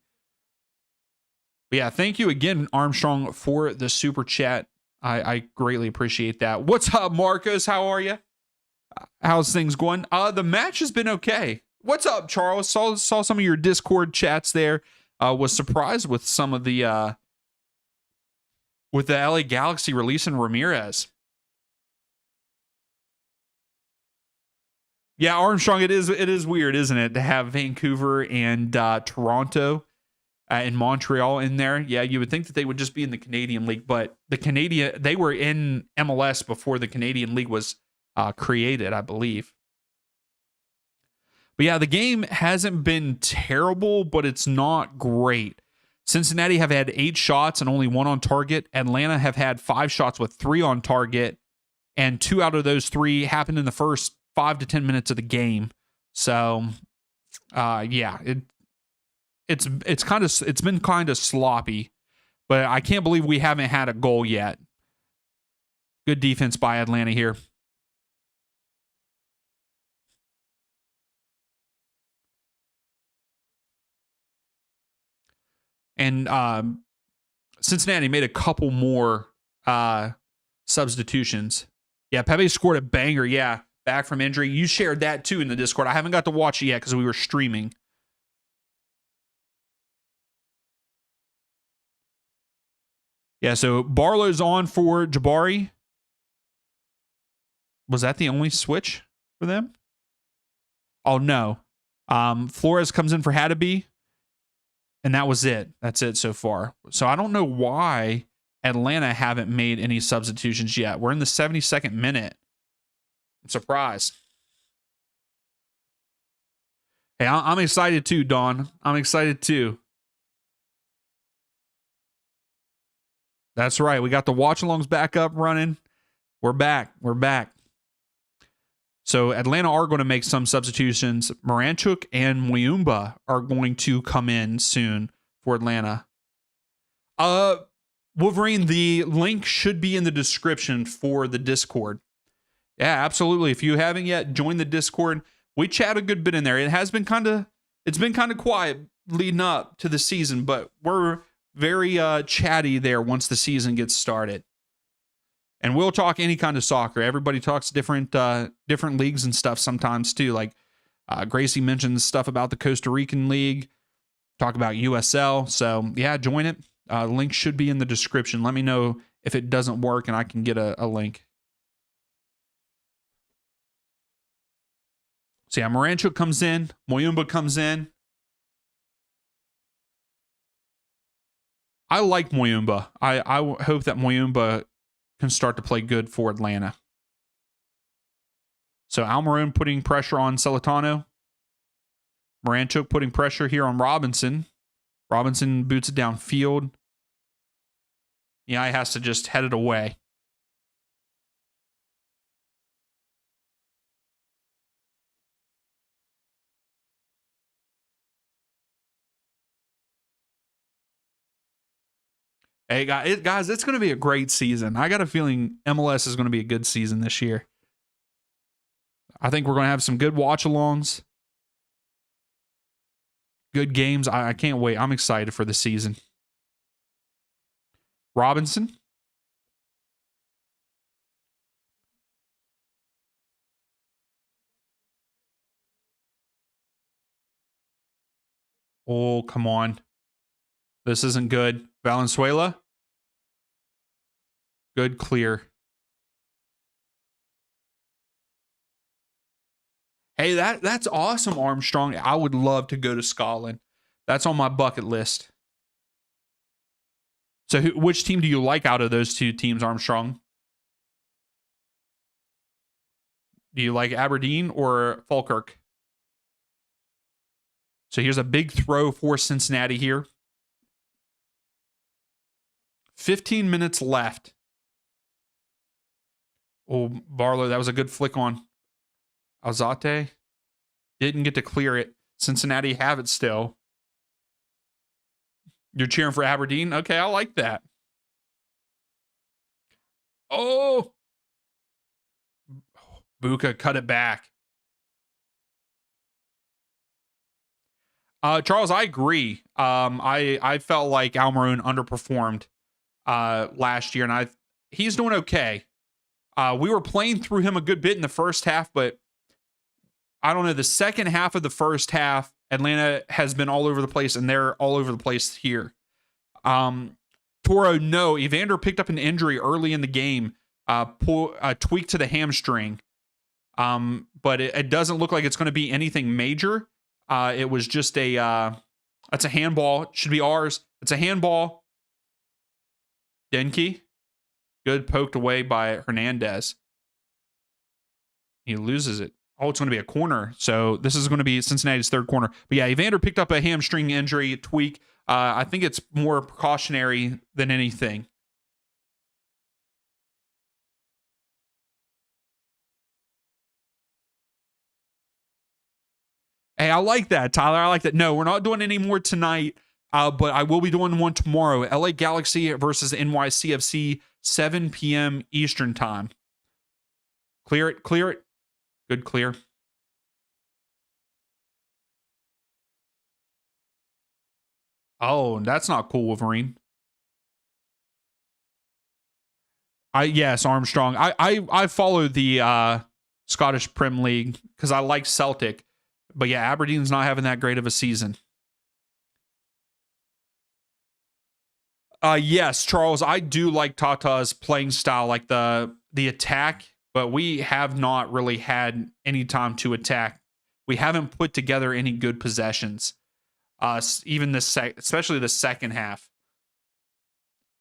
But yeah, thank you again, Armstrong, for the super chat. I greatly appreciate that. What's up, Marcos? How are you? How's things going? The match has been okay. What's up, Charles? Saw some of your Discord chats there. Was surprised with some of the with the LA Galaxy releasing Ramirez. Yeah, Armstrong, it is weird, isn't it, to have Vancouver and Toronto and Montreal in there. Yeah, you would think that they would just be in the Canadian League, but they were in MLS before the Canadian League was created, I believe. But yeah, the game hasn't been terrible, but it's not great. Cincinnati have had 8 shots and only 1 on target. Atlanta have had 5 shots with 3 on target, and 2 out of those 3 happened in the first 5 to 10 minutes of the game. So, yeah, it's been kind of sloppy, but I can't believe we haven't had a goal yet. Good defense by Atlanta here. And Cincinnati made a couple more substitutions. Yeah, Pepe scored a banger. Yeah, back from injury. You shared that too in the Discord. I haven't got to watch it yet because we were streaming. Yeah, so Barlow's on for Jabari. Was that the only switch for them? Oh, no. Flores comes in for Hadebe. And that was it. That's it so far. So I don't know why Atlanta haven't made any substitutions yet. We're in the 72nd minute. I'm surprised. Hey, I'm excited too, Dawn. I'm excited too. That's right. We got the watch-alongs back up running. We're back. We're back. So Atlanta are going to make some substitutions. Moranchuk and Muyumba are going to come in soon for Atlanta. Wolverine, the link should be in the description for the Discord. Yeah, absolutely. If you haven't yet, join the Discord. We chat a good bit in there. It's been kind of quiet leading up to the season, but we're very chatty there once the season gets started. And we'll talk any kind of soccer. Everybody talks different leagues and stuff sometimes too. Like Gracie mentions stuff about the Costa Rican League. Talk about USL. So yeah, join it. Link should be in the description. Let me know if it doesn't work and I can get a link. So yeah, Moranchuk comes in. Muyumba comes in. I like Muyumba. I hope that Muyumba can start to play good for Atlanta. So Almiron putting pressure on Celentano. Moranchuk putting pressure here on Robinson. Robinson boots it downfield. Yeah, he has to just head it away. Hey, guys, it's going to be a great season. I got a feeling MLS is going to be a good season this year. I think we're going to have some good watch-alongs. Good games. I can't wait. I'm excited for the season. Robinson. Oh, come on. This isn't good. Valenzuela. Good clear. Hey, that's awesome, Armstrong. I would love to go to Scotland. That's on my bucket list. So which team do you like out of those two teams, Armstrong? Do you like Aberdeen or Falkirk? So here's a big throw for Cincinnati here. 15 minutes left. Oh, Barlow, that was a good flick on Alzate. Didn't get to clear it. Cincinnati have it still. You're cheering for Aberdeen? Okay, I like that. Oh! Buka cut it back. Charles, I agree. I felt like Almiron underperformed last year, and he's doing okay. We were playing through him a good bit in the first half, but I don't know. The second half of the first half, Atlanta has been all over the place, and they're all over the place here. Toro, no. Evander picked up an injury early in the game, tweak to the hamstring. But it doesn't look like it's going to be anything major. It was just that's a handball. It should be ours. It's a handball. Denke. Good, poked away by Hernandez. He loses it. Oh, it's going to be a corner. So this is going to be Cincinnati's third corner. But yeah, Evander picked up a hamstring injury, tweak. I think it's more precautionary than anything. Hey, I like that, Tyler. I like that. No, we're not doing any more tonight, but I will be doing one tomorrow. LA Galaxy versus NYCFC, 7 p.m. Eastern time. Clear it, clear it. Good clear. Oh, that's not cool, Wolverine. Yes, Armstrong. I follow the Scottish Prem League because I like Celtic. But yeah, Aberdeen's not having that great of a season. Yes, Charles, I do like Tata's playing style, like the attack, but we have not really had any time to attack. We haven't put together any good possessions. Even especially the second half.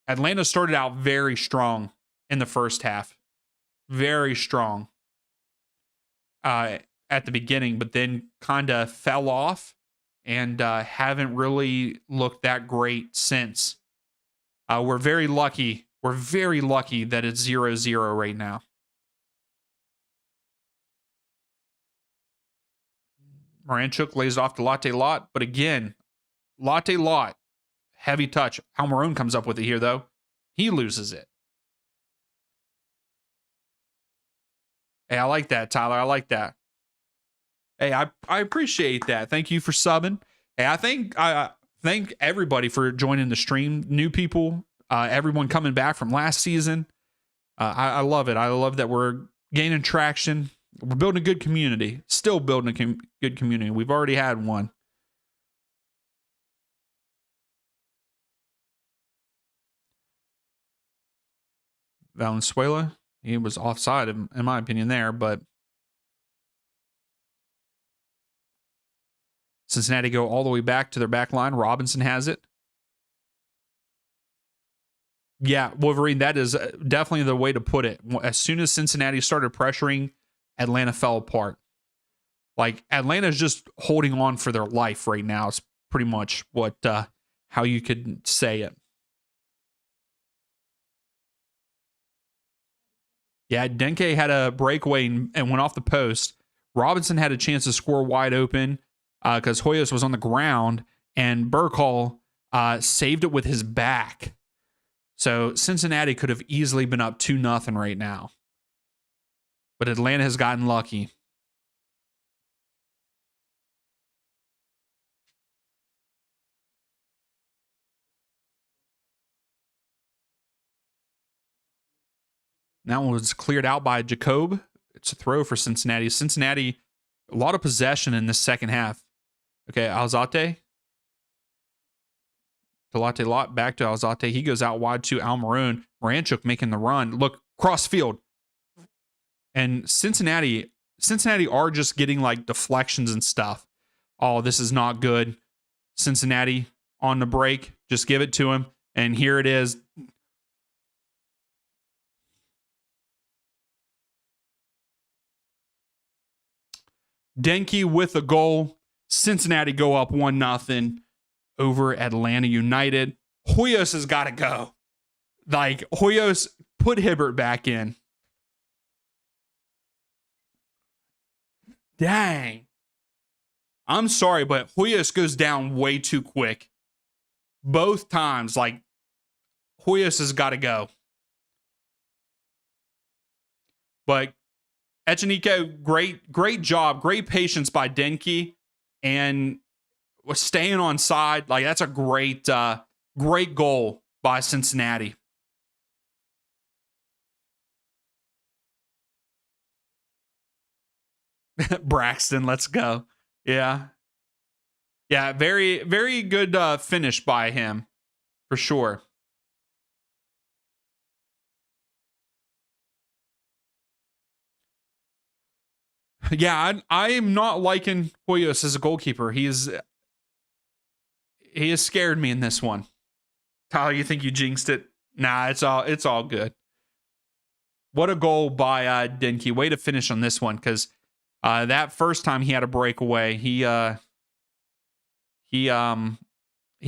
Atlanta started out very strong in the first half, very strong at the beginning, but then kind of fell off and haven't really looked that great since. We're very lucky. We're very lucky that it's 0-0 right now. Moranchuk lays off to Latte Lot, but again, Latte Lot, heavy touch. Almiron comes up with it here, though. He loses it. Hey, I like that, Tyler. I like that. Hey, I appreciate that. Thank you for subbing. Hey, I thank everybody for joining the stream. New people, everyone coming back from last season. I love it. I love that we're gaining traction. We're building a good community. Still building a good community. We've already had one. Valenzuela, he was offside in my opinion there, but Cincinnati go all the way back to their back line. Robinson has it. Yeah, Wolverine, that is definitely the way to put it. As soon as Cincinnati started pressuring, Atlanta fell apart. Like, Atlanta's just holding on for their life right now. It's pretty much what how you could say it. Yeah, Denke had a breakaway and went off the post. Robinson had a chance to score wide open because Hoyos was on the ground, and Burkhall saved it with his back. So Cincinnati could have easily been up 2-0 right now. But Atlanta has gotten lucky. That one was cleared out by Jacob. It's a throw for Cincinnati. Cincinnati, a lot of possession in this second half. Okay, Alzate. To Latte Lot, back to Alzate. He goes out wide to Almiron. Moranchuk making the run. Look, cross field. And Cincinnati are just getting like deflections and stuff. Oh, this is not good. Cincinnati on the break. Just give it to him. And here it is. Denke with a goal. Cincinnati go up 1-0 over Atlanta United. Hoyos has got to go. Like, Hoyos, put Hibbert back in. Dang. I'm sorry, but Hoyos goes down way too quick. Both times, like, Hoyos has got to go. But Echenique, great job. Great patience by Denke. And was staying on side. Like, that's a great goal by Cincinnati. Braxton, let's go. Yeah. Yeah, very, very good finish by him, for sure. Yeah, I am not liking Hoyos as a goalkeeper. He has scared me in this one. Tyler, you think you jinxed it? Nah, it's all good. What a goal by Denke. Way to finish on this one, because that first time he had a breakaway, he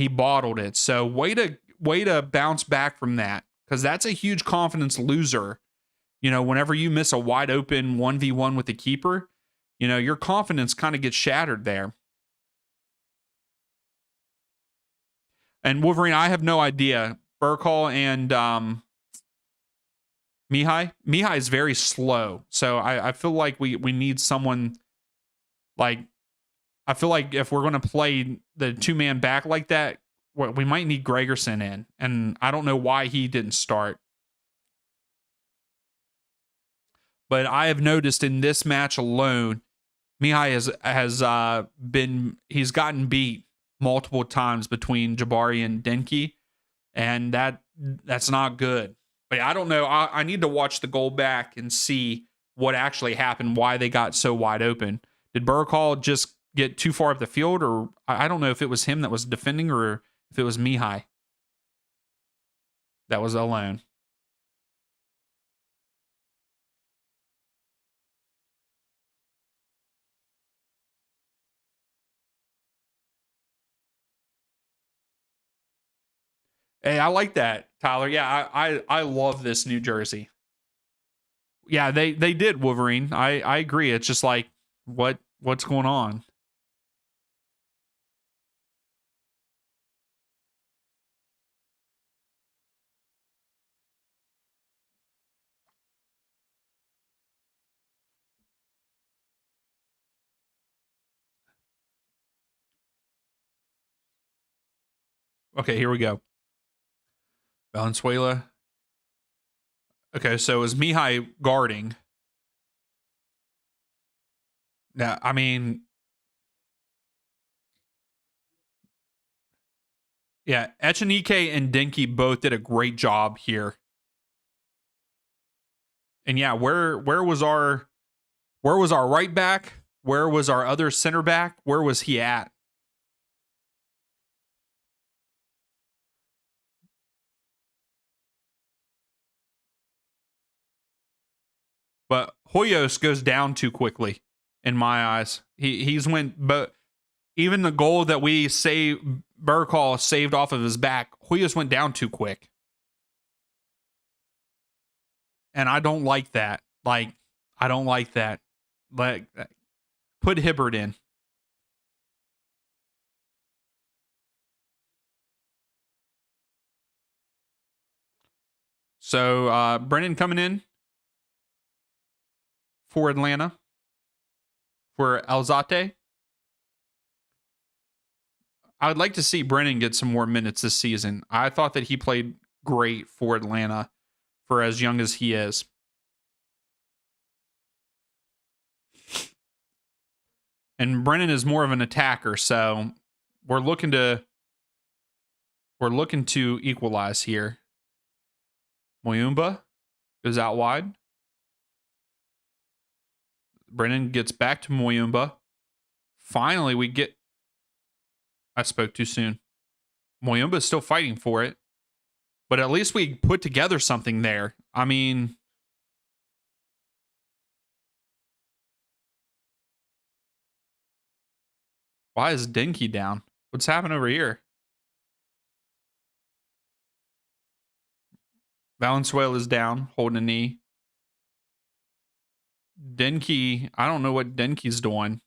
bottled it. So way to bounce back from that, because that's a huge confidence loser. You know, whenever you miss a wide open 1v1 with the keeper, you know, your confidence kind of gets shattered there. And Wolverine, I have no idea. Burkhall and Mihai is very slow. So I feel like we need someone like, I feel like if we're going to play the two-man back like that, we might need Gregerson in. And I don't know why he didn't start. But I have noticed in this match alone, Mihai he's gotten beat multiple times between Jabari and Denke, and that's not good. But I don't know. I need to watch the goal back and see what actually happened, why they got so wide open. Did Burkhall just get too far up the field, or I don't know if it was him that was defending or if it was Mihai that was alone. Hey, I like that, Tyler. Yeah, I love this New Jersey. Yeah, they did Wolverine. I agree. It's just like what's going on? Okay, here we go. Valenzuela. Okay, so is Mihai guarding? Now, I mean, yeah, Echenike and Dinky both did a great job here. And yeah, where was our right back? Where was our other center back? Where was he at? But Hoyos goes down too quickly in my eyes. He's went, but even the goal that we saved, Burkall saved off of his back, Hoyos went down too quick. And I don't like that. Like, I don't like that. Like, put Hibbert in. So Brennan coming in for Atlanta for Alzate. I would like to see Brennan get some more minutes this season. I thought that he played great for Atlanta for as young as he is. And Brennan is more of an attacker, so we're looking to equalize here. Moyumba goes out wide. Brennan gets back to Moyumba. Finally, we get... I spoke too soon. Moyumba is still fighting for it. But at least we put together something there. I mean... Why is Dinky down? What's happening over here? Valenzuela's down, holding a knee. Denke, I don't know what Denke's doing.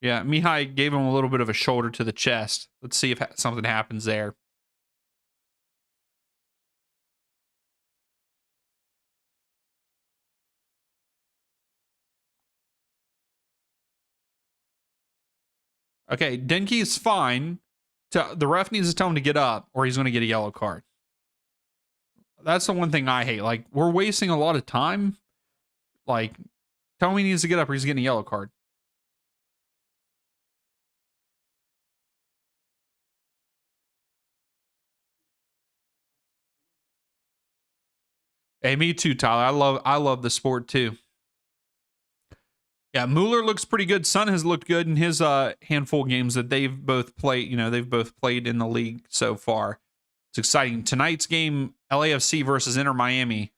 Yeah, Mihai gave him a little bit of a shoulder to the chest. Let's see if something happens there. Okay, Denke is fine. The ref needs to tell him to get up or he's going to get a yellow card. That's the one thing I hate. Like, we're wasting a lot of time. Like, tell him he needs to get up or he's getting a yellow card. Hey, me too, Tyler. I love the sport too. Yeah, Mueller looks pretty good. Sun has looked good in his handful of games that they've both played. You know, they've both played in the league so far. It's exciting. Tonight's game, LAFC versus Inter Miami.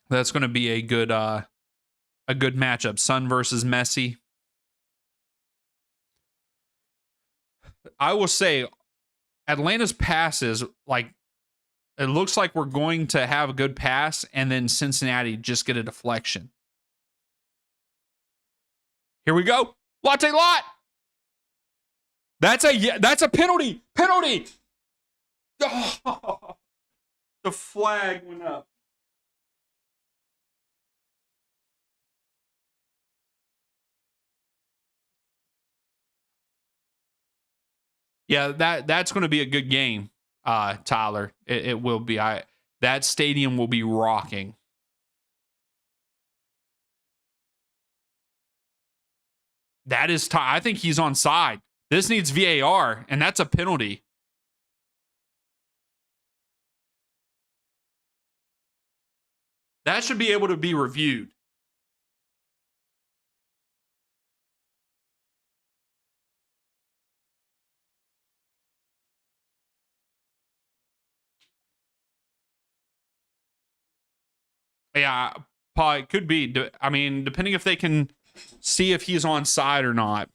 That's going to be a good matchup. Sun versus Messi. I will say, Atlanta's passes, like, it looks like we're going to have a good pass, and then Cincinnati just get a deflection. Here we go. Latte lot. That's a penalty. Penalty. Oh, the flag went up. Yeah, that's going to be a good game, Tyler. It will be. That stadium will be rocking. That is, I think he's on side. This needs VAR, and that's a penalty. That should be able to be reviewed. Yeah, probably could be. I mean, depending if they can see if he's on side or not.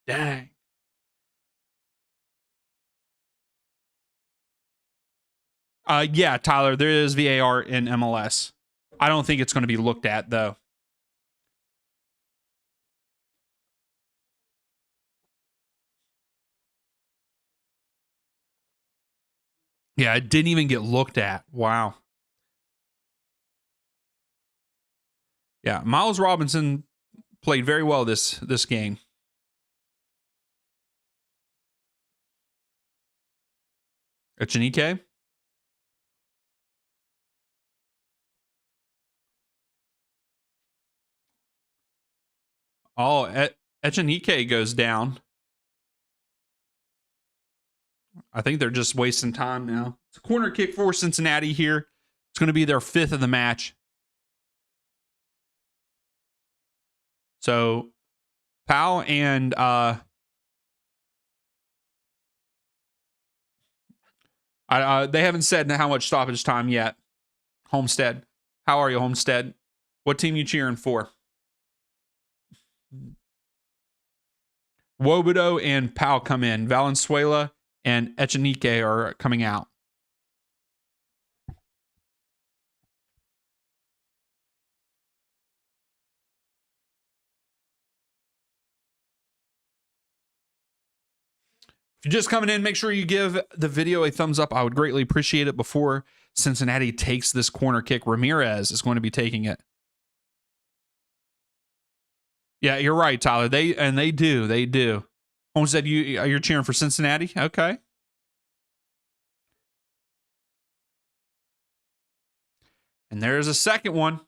Dang. Yeah, Tyler, there is VAR in MLS. I don't think it's going to be looked at, though. Yeah, it didn't even get looked at. Wow. Yeah, Miles Robinson played very well this game. Echenike? Oh, Echenike goes down. I think they're just wasting time now. It's a corner kick for Cincinnati here. It's going to be their 5th of the match. So, Powell and they haven't said how much stoppage time yet. Homestead. How are you, Homestead? What team you cheering for? Wobodo and Powell come in. Valenzuela and Echenike are coming out. If you're just coming in, make sure you give the video a thumbs up. I would greatly appreciate it before Cincinnati takes this corner kick. Ramirez is going to be taking it. Yeah, you're right, Tyler. They do. Homestead, you're cheering for Cincinnati? Okay. And there's a second one.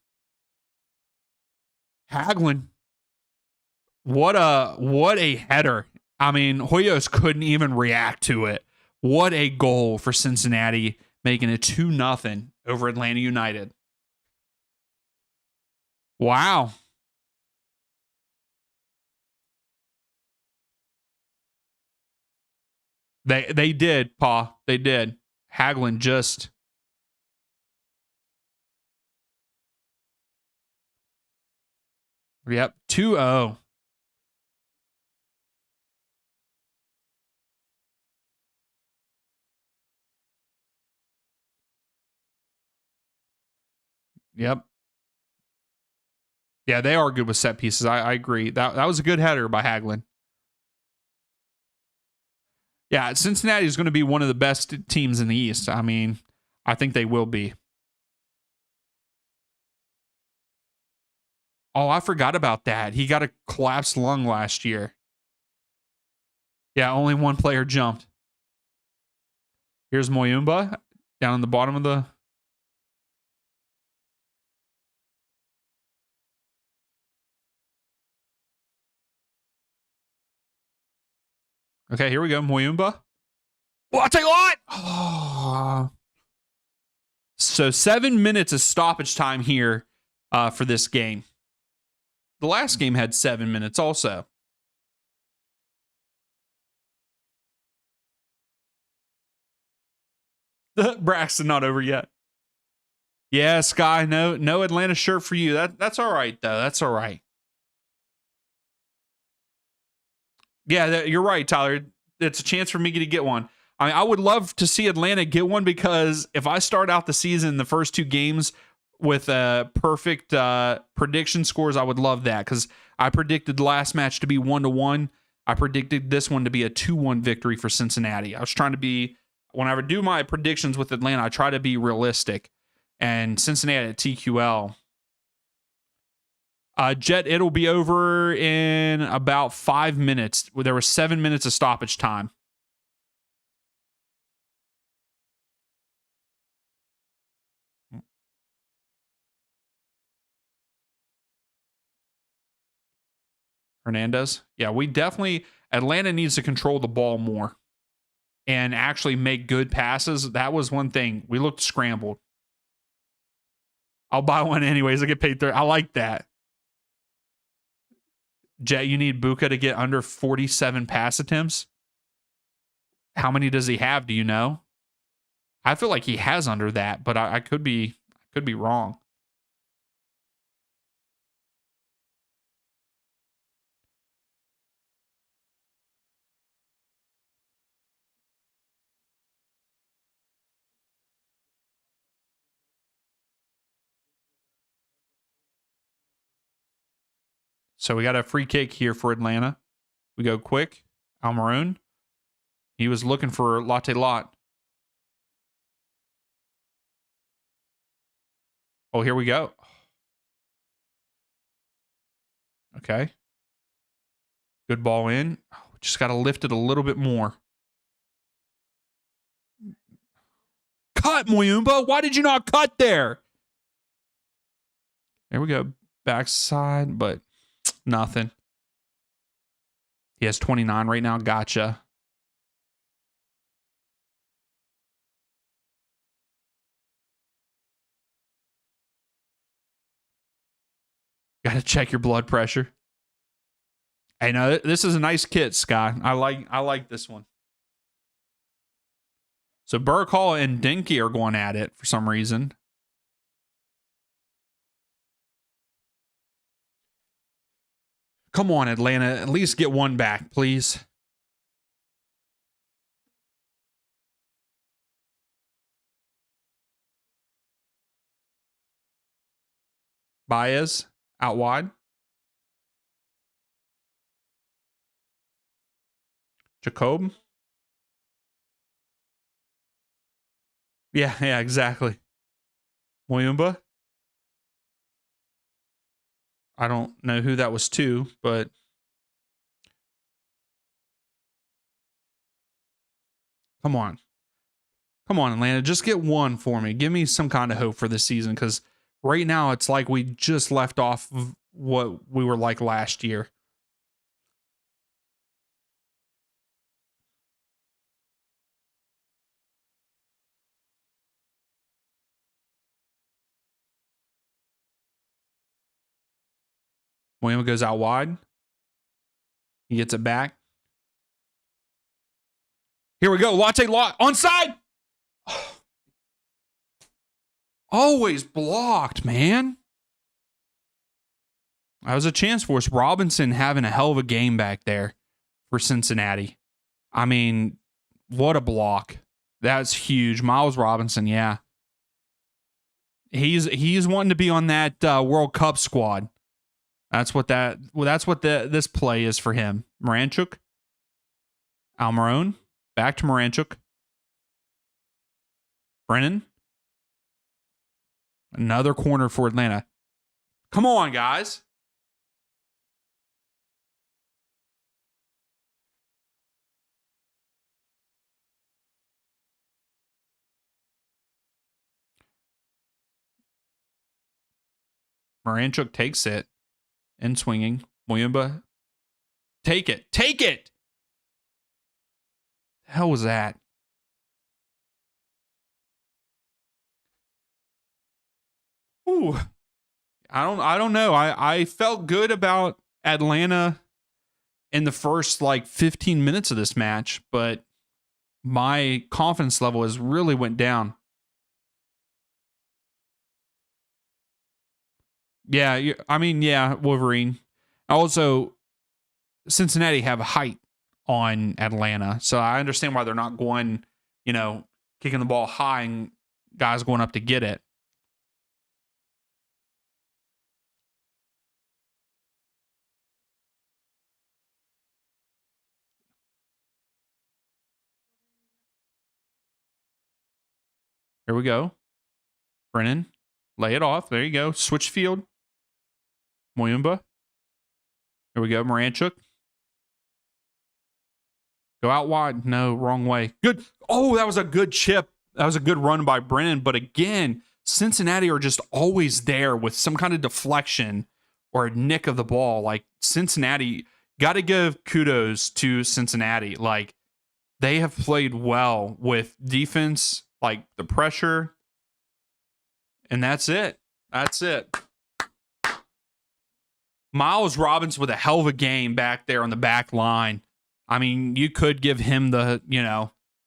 Hagelin. What a header. I mean, Hoyos couldn't even react to it. What a goal for Cincinnati, making it 2-0 over Atlanta United. Wow. They did, Pa. They did. Hagelin just. Yep, 2-0. Yep. Yeah, they are good with set pieces. I agree. That was a good header by Hagelin. Yeah, Cincinnati is going to be one of the best teams in the East. I mean, I think they will be. Oh, I forgot about that. He got a collapsed lung last year. Yeah, only one player jumped. Here's Moyumba down in the bottom of the. Okay, here we go. Moyumba. Well, I'll tell you what. Oh. So 7 minutes of stoppage time here for this game. The last game had 7 minutes also. Braxton not over yet. Yeah, Sky, no Atlanta shirt for you. That's all right though. That's all right. Yeah, you're right, Tyler. It's a chance for me to get one. I would love to see Atlanta get one because if I start out the season, the first 2 games with perfect prediction scores, I would love that because I predicted the last match to be 1-1. I predicted this one to be a 2-1 victory for Cincinnati. I was trying to be, when I would do my predictions with Atlanta, I try to be realistic. And Cincinnati at TQL. Jet, it'll be over in about 5 minutes. There was 7 minutes of stoppage time. Hernandez. Yeah, we definitely, Atlanta needs to control the ball more and actually make good passes. That was one thing. We looked scrambled. I'll buy one anyways. I get paid 30. I like that. Jet, you need Buka to get under 47 pass attempts. How many does he have? Do you know? I feel like he has under that, but I could be wrong. So we got a free kick here for Atlanta. We go quick. Almiron. He was looking for Latte Lot. Oh, here we go. Okay. Good ball in. Just got to lift it a little bit more. Cut, Muyumba. Why did you not cut there? There we go. Backside, but nothing. He has 29 right now. Gotcha. Got to check your blood pressure. Hey, no, this is a nice kit, Scott. I like this one. So Burke Hall and Dinky are going at it for some reason. Come on, Atlanta. At least get one back, please. Baez out wide. Jacob. Yeah, exactly. Muyumba. I don't know who that was to, but come on. Come on, Atlanta. Just get one for me. Give me some kind of hope for this season, because right now it's like we just left off of what we were like last year. William goes out wide. He gets it back. Here we go. Latte Lot onside. Always blocked, man. That was a chance for us. Robinson having a hell of a game back there for Cincinnati. I mean, what a block. That's huge. Miles Robinson, yeah. He's wanting to be on that World Cup squad. That's what this play is for him. Moranchuk. Almiron. Back to Moranchuk. Brennan. Another corner for Atlanta. Come on, guys. Moranchuk takes it and swinging. Muyumba. Take it. Take it. The hell was that? Ooh. I don't know. I felt good about Atlanta in the first like 15 minutes of this match, but my confidence level has really went down. Yeah, I mean, yeah, Wolverine. Also, Cincinnati have a height on Atlanta, so I understand why they're not going, kicking the ball high and guys going up to get it. Here we go. Brennan, lay it off. There you go. Switch field. Muyumba. Here we go. Moranchuk. Go out wide. No, wrong way. Good. Oh, that was a good chip. That was a good run by Brennan. But again, Cincinnati are just always there with some kind of deflection or a nick of the ball. Like Cincinnati, got to give kudos to Cincinnati. Like, they have played well with defense, like the pressure, and that's it. That's it. Miles Robinson with a hell of a game back there on the back line. I mean, you could give him the,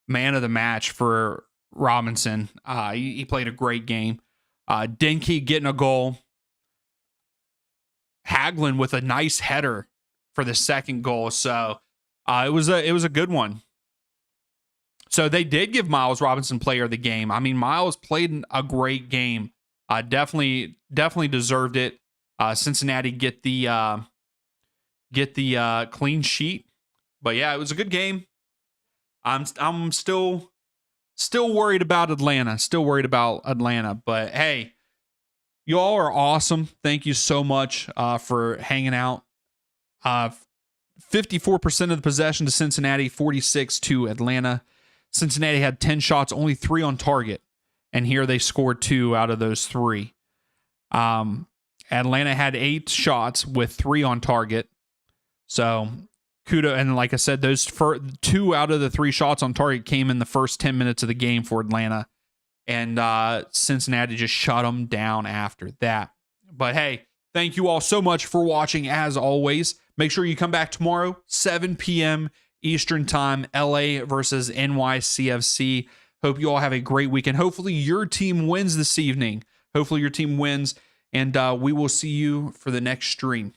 man of the match for Robinson. He played a great game. Denke getting a goal. Hagelin with a nice header for the second goal. So it was a good one. So they did give Miles Robinson player of the game. I mean, Miles played a great game. Definitely deserved it. Cincinnati get the clean sheet. But yeah, it was a good game. I'm still worried about Atlanta. But hey, you all are awesome. Thank you so much for hanging out. 54% of the possession to Cincinnati, 46 to Atlanta. Cincinnati had 10 shots, only 3 on target. And here they scored 2 out of those 3. Atlanta had 8 shots with 3 on target. So kudos. And like I said, those 2 out of the 3 shots on target came in the first 10 minutes of the game for Atlanta. And Cincinnati just shut them down after that. But hey, thank you all so much for watching as always. Make sure you come back tomorrow, 7 p.m. Eastern Time, LA versus NYCFC. Hope you all have a great weekend. Hopefully your team wins this evening. And we will see you for the next stream.